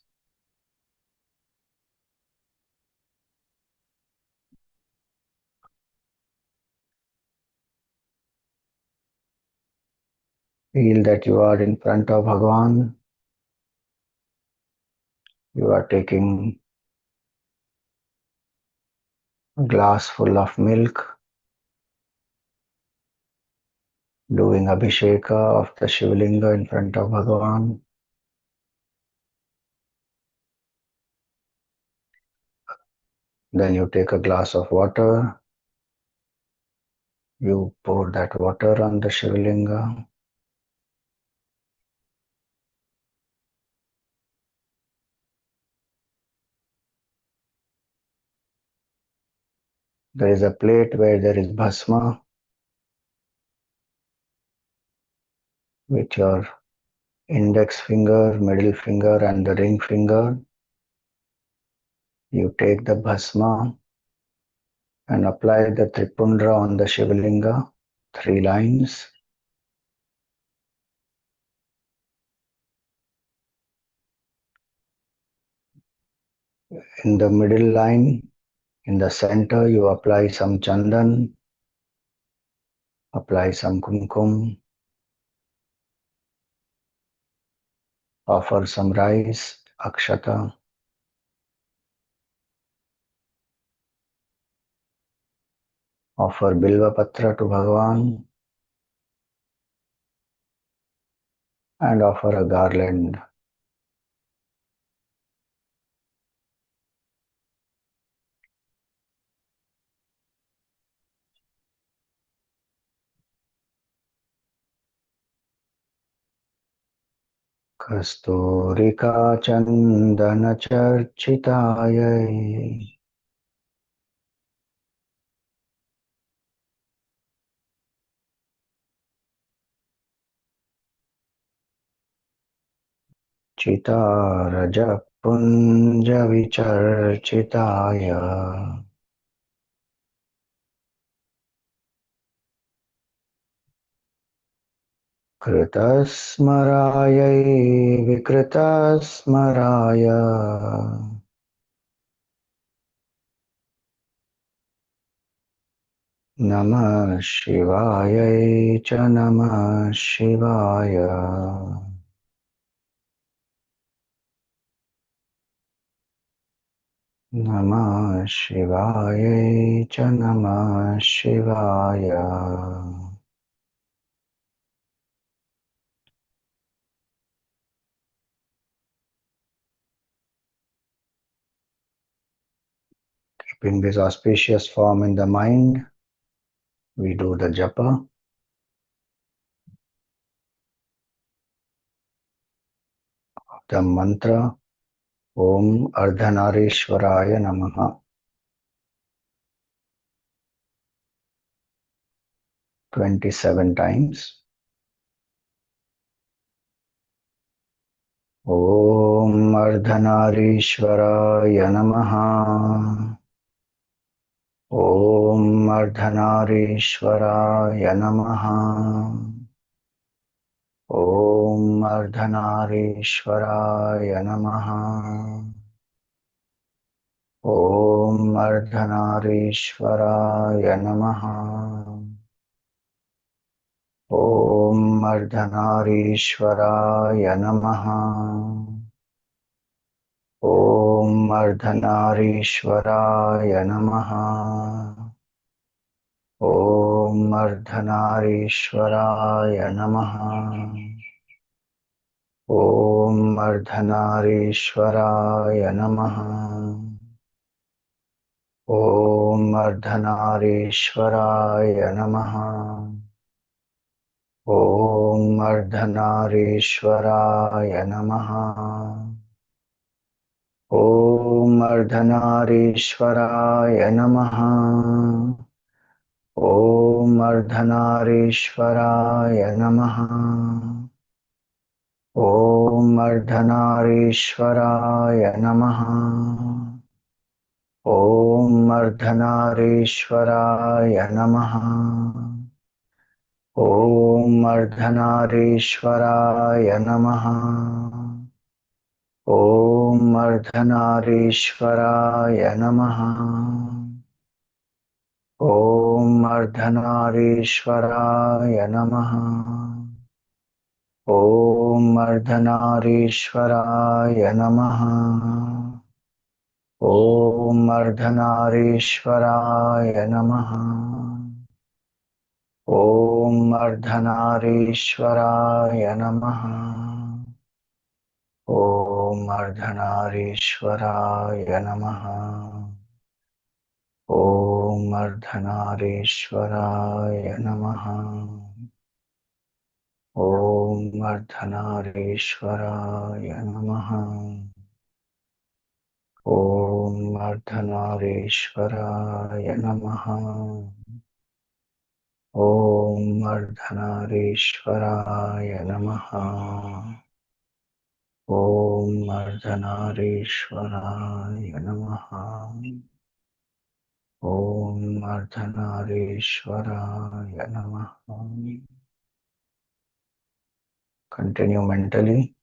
Feel that you are in front of Bhagavan. You are taking a glass full of milk, doing Abhisheka of the Shivalinga in front of Bhagavan. Then you take a glass of water. You pour that water on the Shivalinga. There is a plate where there is bhasma. With your index finger, middle finger and the ring finger, you take the bhasma and apply the Tripundra on the Shivalinga, 3 lines. In the middle line, in the center, you apply some chandan, apply some kumkum, offer some rice, akshata, offer bilva patra to Bhagavan, and offer a garland. Kasturica chandana charchitayai Chitarajak punja vicharchitaya Kritasmarayai vikritasmaraya Namah Shivayai cha Namah Shivaya Namah Shivayai cha Namah Shivaya. Keeping this auspicious form in the mind, we do the japa. The mantra Om Ardhanarishwaraya Namaha 27 times. Om Ardhanarishwaraya Namaha. Om Ardhanarishwaraya Namaha. Om Ardhanarishwaraya Namaha. Om Ardhanarishwaraya Namaha. Om Ardhanarishwaraya Namaha. Om Ardhanarishwaraya Namaha. Om Ardhanarishwaraya Namaha. Om Ardhanarishwaraya Namaha. Om Ardhanarishwaraya Namaha. Om Ardhanarishwaraya Namaha. Om Ardhanarishwaraya Namaha. Om Ardhanarishwaraya Namaha. Om Ardhanarishwaraya Namaha. ॐ अर्धनारीश्वराय नमः। ॐ अर्धनारीश्वराय नमः। ॐ अर्धनारीश्वराय नमः। ॐ अर्धनारीश्वराय नमः। ॐ अर्धनारीश्वराय नमः। ॐ अर्धनारीश्वराय नमः। ॐ अर्धनारीश्वराय नमः। ॐ अर्धनारीश्वराय नमः। ॐ अर्धनारीश्वराय नमः। ॐ अर्धनारीश्वराय नमः। ॐ अर्धनारीश्वराय नमः। ॐ अर्धनारीश्वराय नमः। ॐ अर्धनारीश्वराय नमः। ॐ अर्धनारीश्वराय नमः. Continue mentally.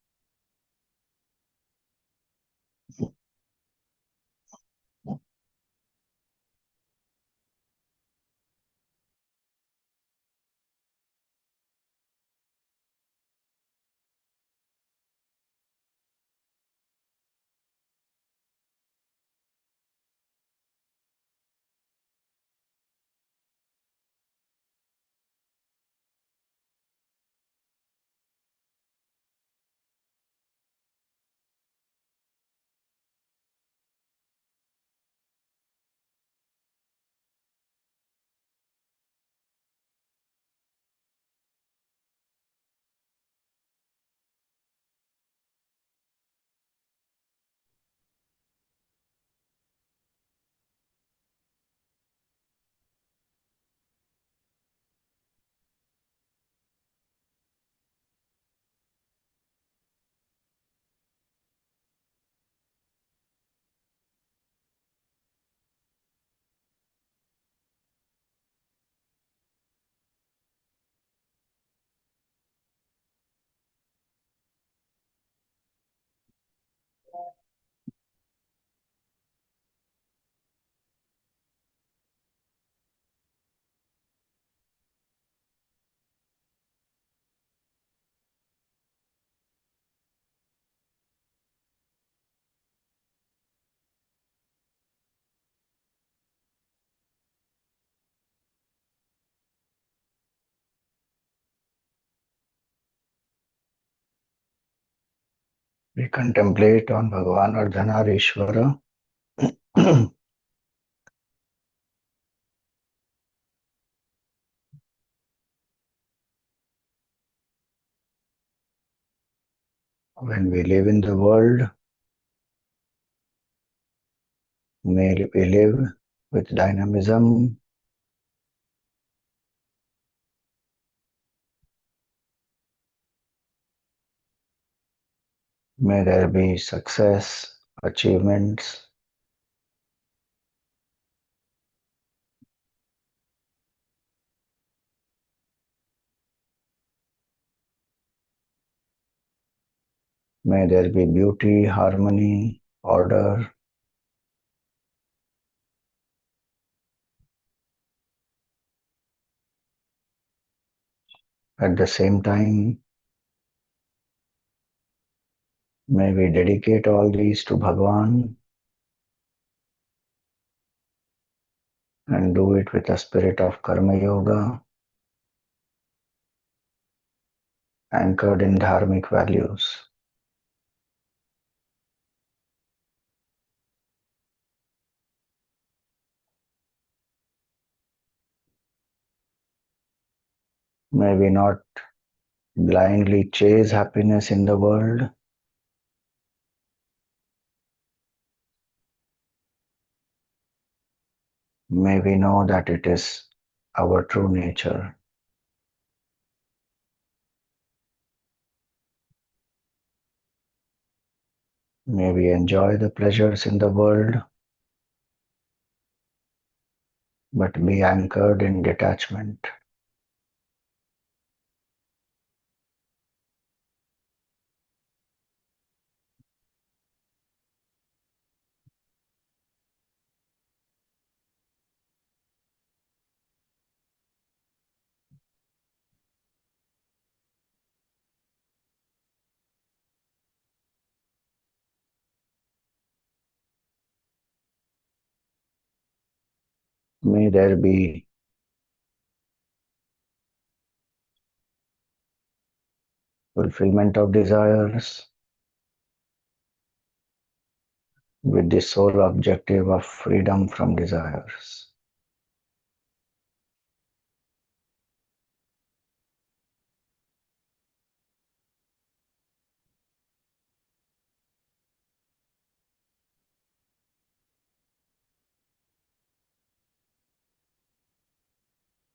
We contemplate on Bhagavan Ardhanarishwara. When we live in the world, may we live with dynamism, may there be success, achievements, may there be beauty, harmony, order. At the same time, may we dedicate all these to Bhagavan and do it with a spirit of Karma Yoga anchored in dharmic values. May we not blindly chase happiness in the world. May we know that it is our true nature. May we enjoy the pleasures in the world but be anchored in detachment. May there be fulfillment of desires with the sole objective of freedom from desires.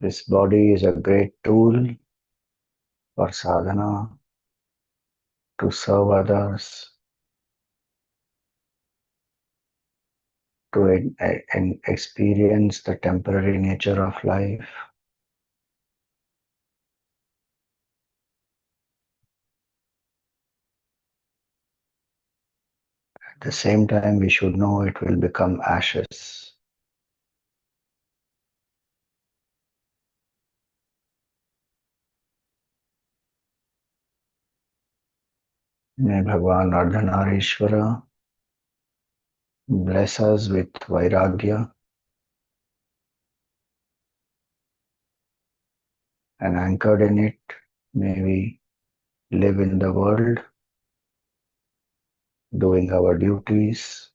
This body is a great tool for sadhana to serve others, to experience the temporary nature of life. At the same time, we should know it will become ashes. May Bhagwan Ardhanarishwara bless us with vairagya and anchored in it, may we live in the world doing our duties,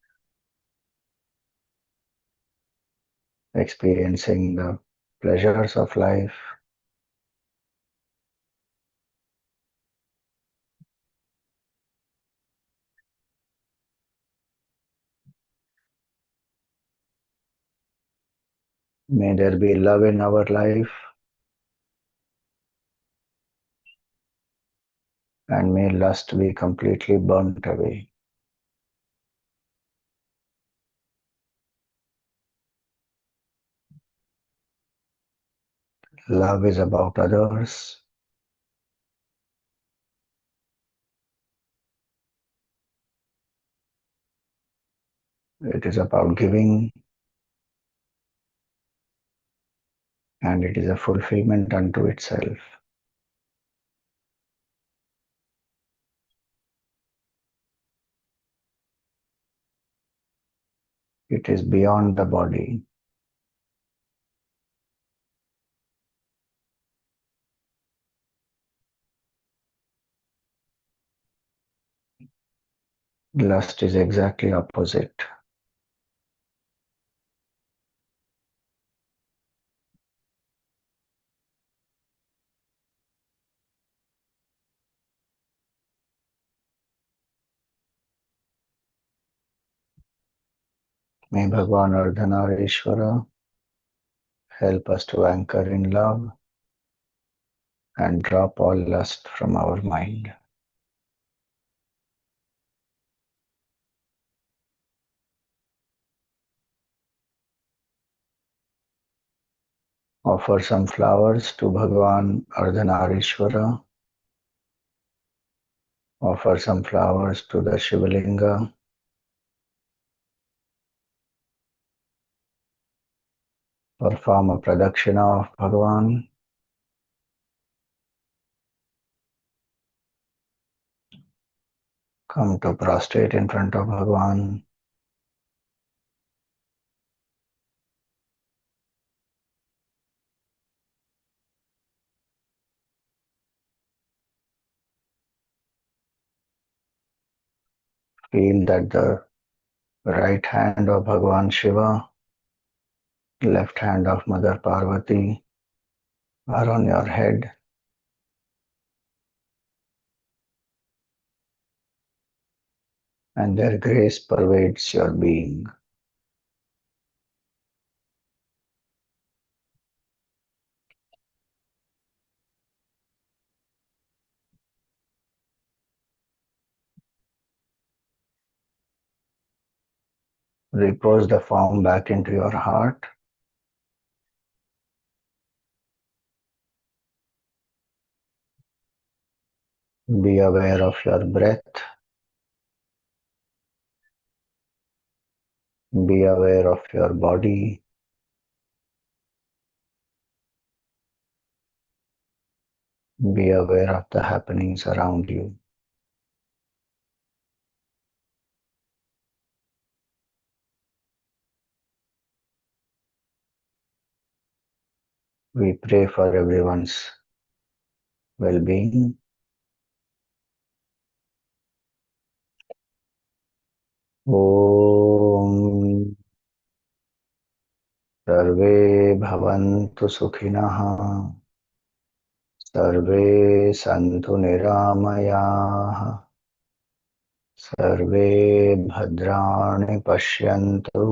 experiencing the pleasures of life. May there be love in our life, and may lust be completely burnt away. Love is about others. It is about giving, and it is a fulfillment unto itself. It is beyond the body. Lust is exactly opposite. May Bhagwan Ardhanarishwara help us to anchor in love and drop all lust from our mind. Offer some flowers to Bhagwan Ardhanarishwara. Offer some flowers to the Shivalinga. Perform a pradakshina of Bhagwan. Come to prostrate in front of Bhagwan. Feel that the right hand of Bhagwan Shiva, left hand of Mother Parvati are on your head, and their grace pervades your being. Repose the form back into your heart Be aware of your breath. Be aware of your body. Be aware of the happenings around you. We pray for everyone's well-being. Om सर्वे भवन्तु सुखिनः सर्वे सन्तु निरामयाः सर्वे भद्राणि पश्यन्तु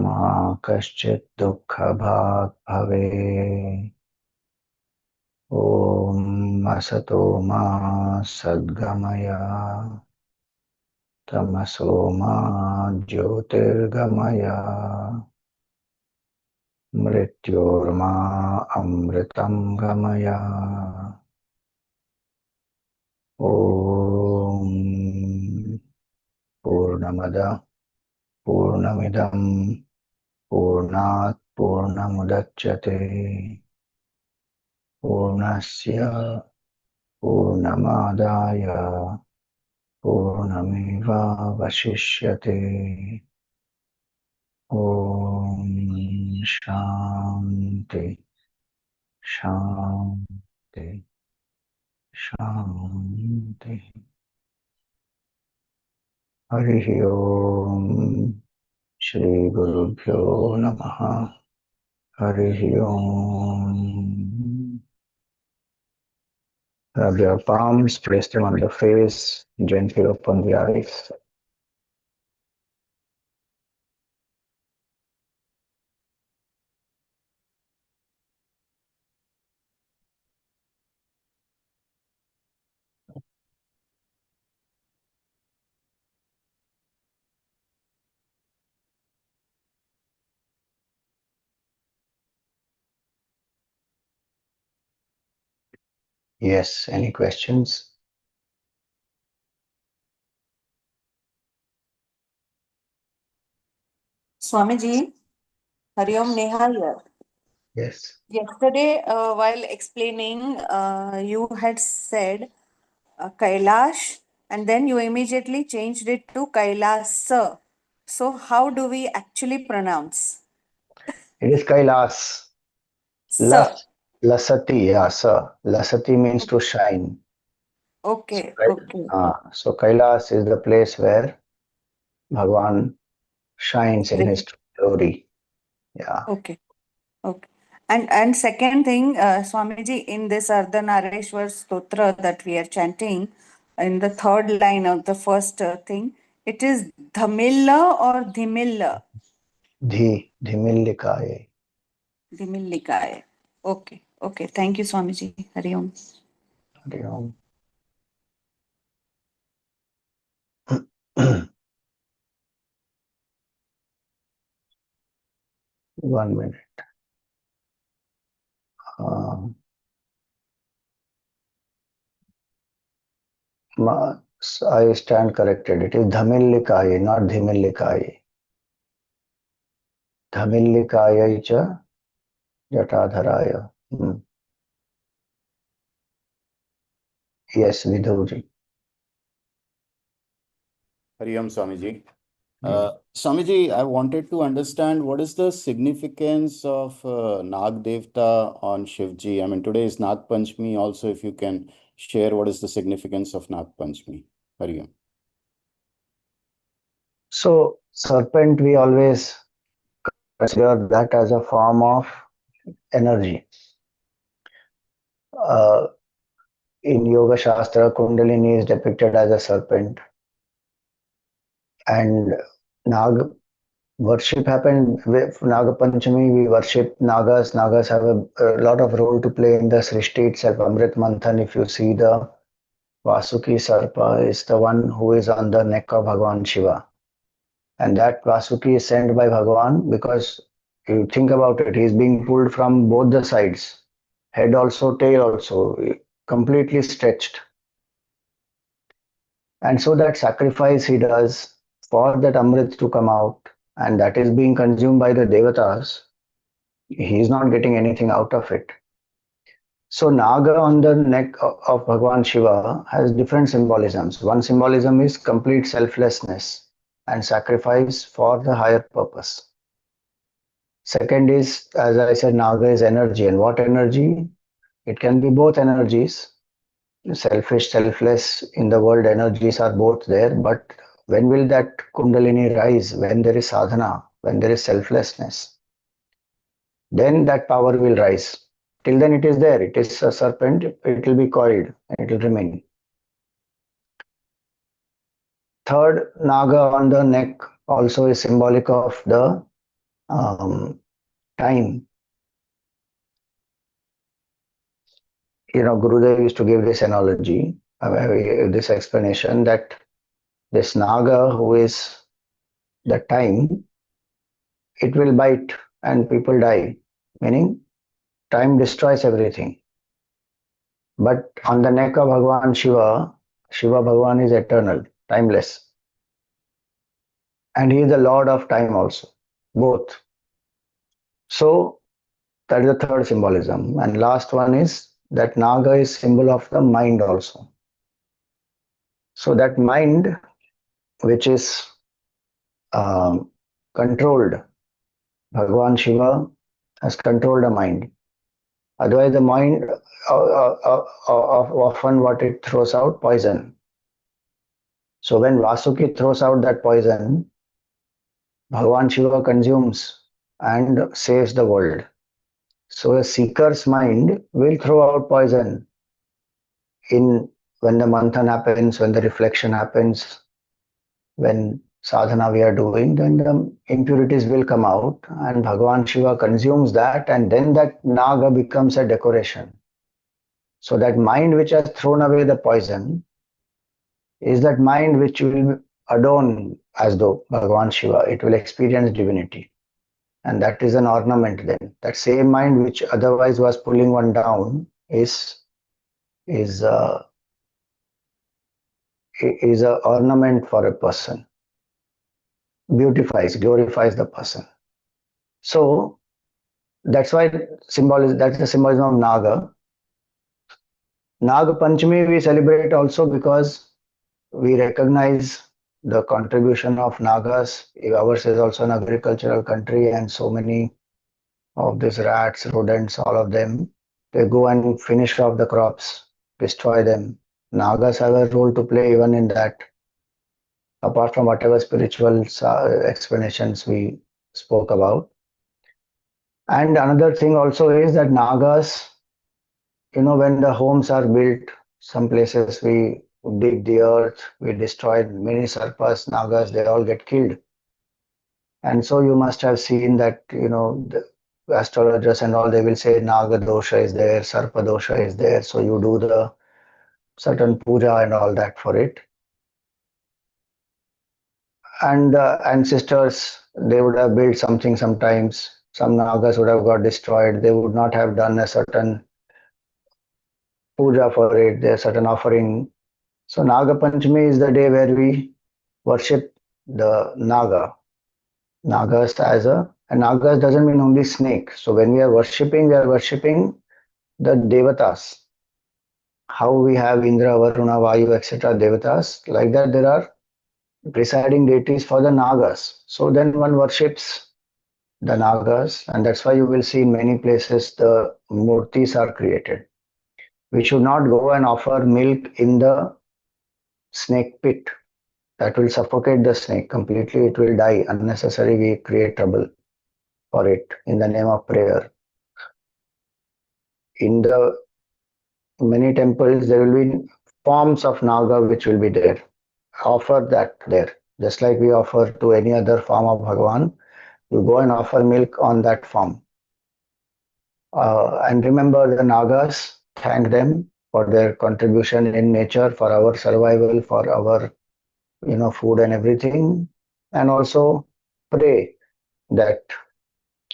मा कश्चित् दुःखभाग् भवेत् ॐ असतो मा सद्गमय तमसो मा ज्योतिर्गमय मृत्योर्मा अमृतं गमय ॐ पूर्णमद पूर्णमिदं पूर्णात् पूर्णमुदच्यते पूर्णस्य पूर्णमादाय पूर्णमेवावशिष्यते ॐ शान्ति शान्ति शान्ति हरिः ओम् श्रीगुरुभ्यो नमः हरिः ओम् Rub your palms, place them on the face, gently open the eyes. Yes, any questions? Swamiji, Hari Om Neha here. Yes. Yesterday, while explaining, you had said Kailash and then you immediately changed it to Kailasa. So, how do we actually pronounce? It is Kailas. Sa. Lasati, yeah, sir. Lasati means to shine. Okay, Right? okay, So Kailas is the place where Bhagwan shines in his glory. Yeah. okay, okay. And second thing, Swamiji, in this Ardhanarishwara Stotra that we are chanting, in the third line of the first thing, it is Dhamilla or Dhimilla? Dhimillikaye. Dimillikaya. Okay, okay. Thank you, Swamiji. Hari Om. Hari Om. 1 minute. I stand corrected. It is Dhamillikaye, not Dhimillikaye. Dhamillikaye cha Jatadharaya. Yes, Vidhuji. Hari Om Swamiji. Swamiji, I wanted to understand what is the significance of Nag Devta on Shivji. I mean, today is Nag Panchami. Also, if you can share what is the significance of Nag Panchami. Hari Om. So, serpent, we always consider that as a form of energy. In Yoga Shastra, Kundalini is depicted as a serpent. And Nag worship happened with Naga Panchami. We worship Nagas. Nagas have a lot of role to play in the Srishti itself. Amrit Manthan, if you see the Vasuki Sarpa, is the one who is on the neck of Bhagavan Shiva. And that Vasuki is sent by Bhagavan because you think about it, he is being pulled from both the sides, head also, tail also. completely stretched. And so that sacrifice he does for that Amrit to come out, and that is being consumed by the Devatas, he is not getting anything out of it. So Naga on the neck of Bhagwan Shiva has different symbolisms. One symbolism is complete selflessness and sacrifice for the higher purpose. Second is, as I said, Naga is energy. And what energy? It can be both energies. Selfish, selfless in the world, energies are both there. But when will that Kundalini rise? When there is sadhana, when there is selflessness, then that power will rise. Till then it is there. It is a serpent. It will be coiled and it will remain. Third, Naga on the neck also is symbolic of the time. Gurudev used to give this analogy, this explanation that this Naga, who is the time, it will bite and people die, meaning time destroys everything. But on the neck of Bhagwan Shiva, Shiva Bhagwan is eternal, timeless. And he is the Lord of time also, both. So that is the third symbolism. And last one is that Naga is symbol of the mind also. So that mind, which is controlled, Bhagwan Shiva has controlled the mind. Otherwise, the mind often what it throws out poison. So when Vasuki throws out that poison, Bhagwan Shiva consumes and saves the world. So a seeker's mind will throw out poison in when the manthan happens, when the reflection happens, when sadhana we are doing, then the impurities will come out and Bhagwan Shiva consumes that, and then that Naga becomes a decoration. So that mind which has thrown away the poison is that mind which will adorn as though Bhagwan Shiva, it will experience divinity. And that is an ornament then. That same mind which otherwise was pulling one down is a ornament for a person. Beautifies, glorifies the person. So that's why that's the symbolism of Naga. Naga Panchami we celebrate also because we recognize the contribution of Nagas. Ours is also an agricultural country, and so many of these rats, rodents, all of them, they go and finish off the crops, destroy them. Nagas have a role to play even in that, apart from whatever spiritual explanations we spoke about. And another thing also is that Nagas, when the homes are built, some places we dig the earth, we destroy many sarpas, Nagas, they all get killed. And so you must have seen that, the astrologers and all, they will say Naga dosha is there, Sarpa dosha is there. So you do the certain puja and all that for it. And the ancestors, they would have built something sometimes. Some Nagas would have got destroyed. They would not have done a certain puja for it, there's certain offering. So Naga Panchami is the day where we worship the Nagas and Nagas doesn't mean only snake. So when we are worshipping the Devatas. How we have Indra, Varuna, Vayu, etc. Devatas. Like that, there are presiding deities for the Nagas. So then one worships the Nagas, and that's why you will see in many places the murtis are created. We should not go and offer milk in the snake pit. That will suffocate the snake completely. It will die. Unnecessary, we create trouble for it in the name of prayer. In the many temples, there will be forms of Naga which will be there. Offer that there. Just like we offer to any other form of Bhagavan, you go and offer milk on that form. And remember the Nagas, thank them for their contribution in nature, for our survival, for our food and everything. And also pray that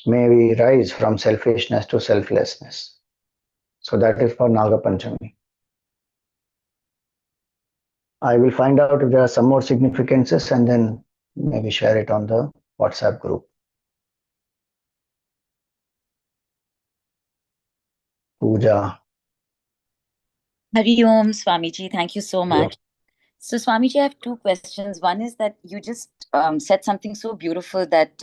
may we rise from selfishness to selflessness. So that is for Naga Panchami. I will find out if there are some more significances and then maybe share it on the WhatsApp group. Puja. Hari Om, Swamiji. Thank you so Yeah. much. So, Swamiji, I have two questions. One is that you just said something so beautiful that,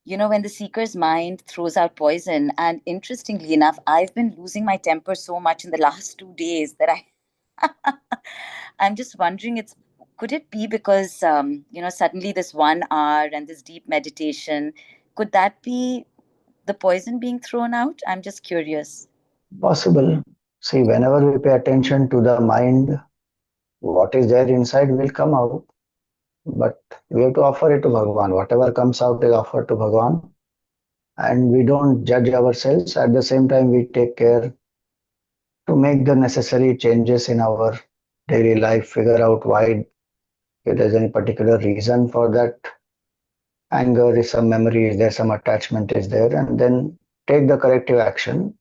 when the seeker's mind throws out poison. And interestingly enough, I've been losing my temper so much in the last 2 days that I'm just wondering, could it be because, suddenly this 1 hour and this deep meditation, could that be the poison being thrown out? I'm just curious. Possible. See, whenever we pay attention to the mind, what is there inside will come out. But we have to offer it to Bhagavan. Whatever comes out is offered to Bhagavan. And we don't judge ourselves. At the same time, we take care to make the necessary changes in our daily life, figure out why, if there's any particular reason for that anger, is some memory, is there some attachment is there, and then take the corrective action.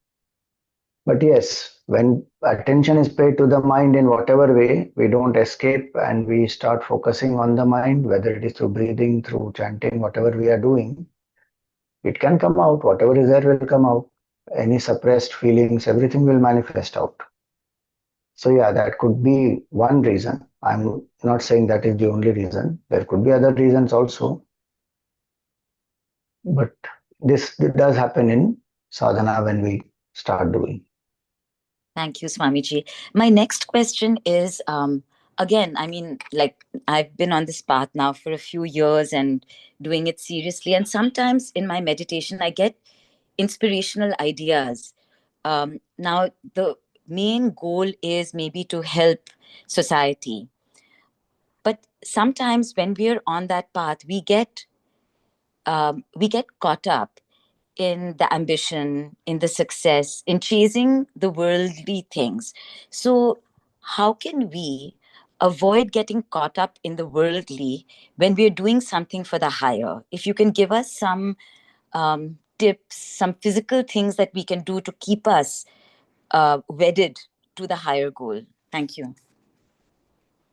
But yes, when attention is paid to the mind in whatever way, we don't escape and we start focusing on the mind, whether it is through breathing, through chanting, whatever we are doing, it can come out. Whatever is there will come out. Any suppressed feelings, everything will manifest out. So yeah, that could be one reason. I'm not saying that is the only reason. There could be other reasons also. But this does happen in sadhana when we start doing. Thank you, Swamiji. My next question is, again, like I've been on this path now for a few years and doing it seriously. And sometimes in my meditation, I get inspirational ideas. Now, the main goal is maybe to help society. But sometimes when we're on that path, we get caught up in the ambition, in the success, in chasing the worldly things. So, how can we avoid getting caught up in the worldly when we're doing something for the higher? If you can give us some tips, some physical things that we can do to keep us wedded to the higher goal. Thank you.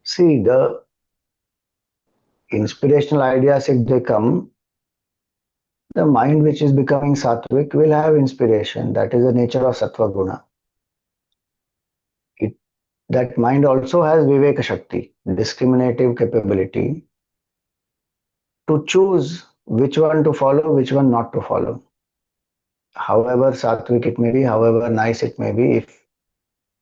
See, the inspirational ideas, if they come, the mind which is becoming sattvic will have inspiration. That is the nature of sattva guna. That mind also has viveka shakti, discriminative capability to choose which one to follow, which one not to follow. However sattvic it may be, however nice it may be, if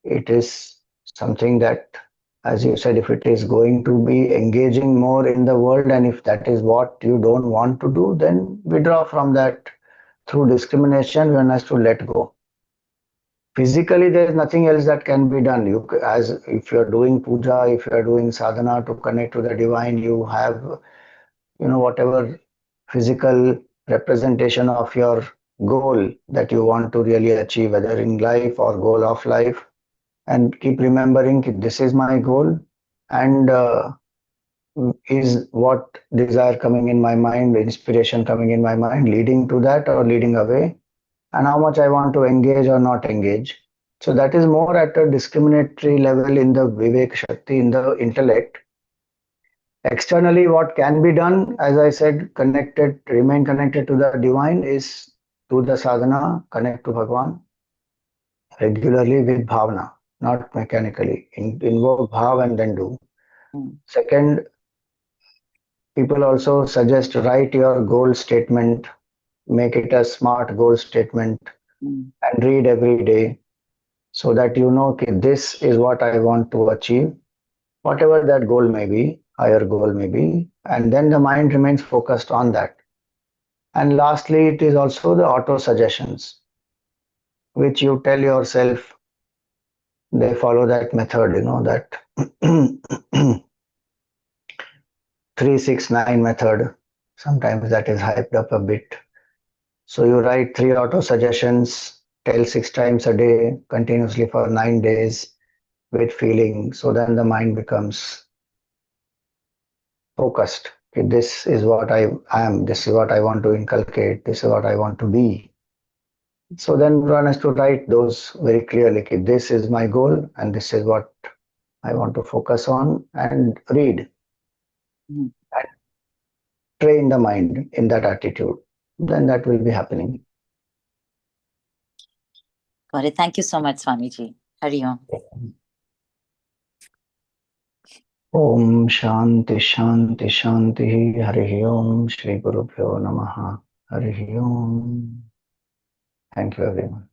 it is something that, as you said, if it is going to be engaging more in the world and if that is what you don't want to do, then withdraw from that through discrimination. One has to let go. Physically, there is nothing else that can be done. As if you are doing puja, if you are doing sadhana to connect to the divine, you have, whatever physical representation of your goal that you want to really achieve, whether in life or goal of life, and keep remembering this is my goal, and is what desire coming in my mind, inspiration coming in my mind, leading to that or leading away, and how much I want to engage or not engage. So that is more at a discriminatory level in the Vivek Shakti, in the intellect. Externally, what can be done, as I said, remain connected to the divine, is to the sadhana, connect to Bhagwan regularly with bhavana, not mechanically. Invoke bhav and then do. Second, people also suggest write your goal statement, make it a smart goal statement, and read every day so that you know, okay, this is what I want to achieve, whatever that goal may be, higher goal may be, and then the mind remains focused on that. And lastly, it is also the auto suggestions, which you tell yourself. They follow that method, that 369 method. Sometimes that is hyped up a bit. So you write 3 auto suggestions, tell 6 times a day, continuously for 9 days with feeling. So then the mind becomes focused. Okay, this is what I am, this is what I want to inculcate, this is what I want to be. So then one has to write those very clearly. Okay, this is my goal and this is what I want to focus on and read Mhm. and train the mind in that attitude. Then that will be happening. Got it. Thank you so much, Swamiji. Hari Om. Om Shanti Shanti Shanti Hari Om Shri Guru Pyo Namaha Hari Om. Thank you everyone.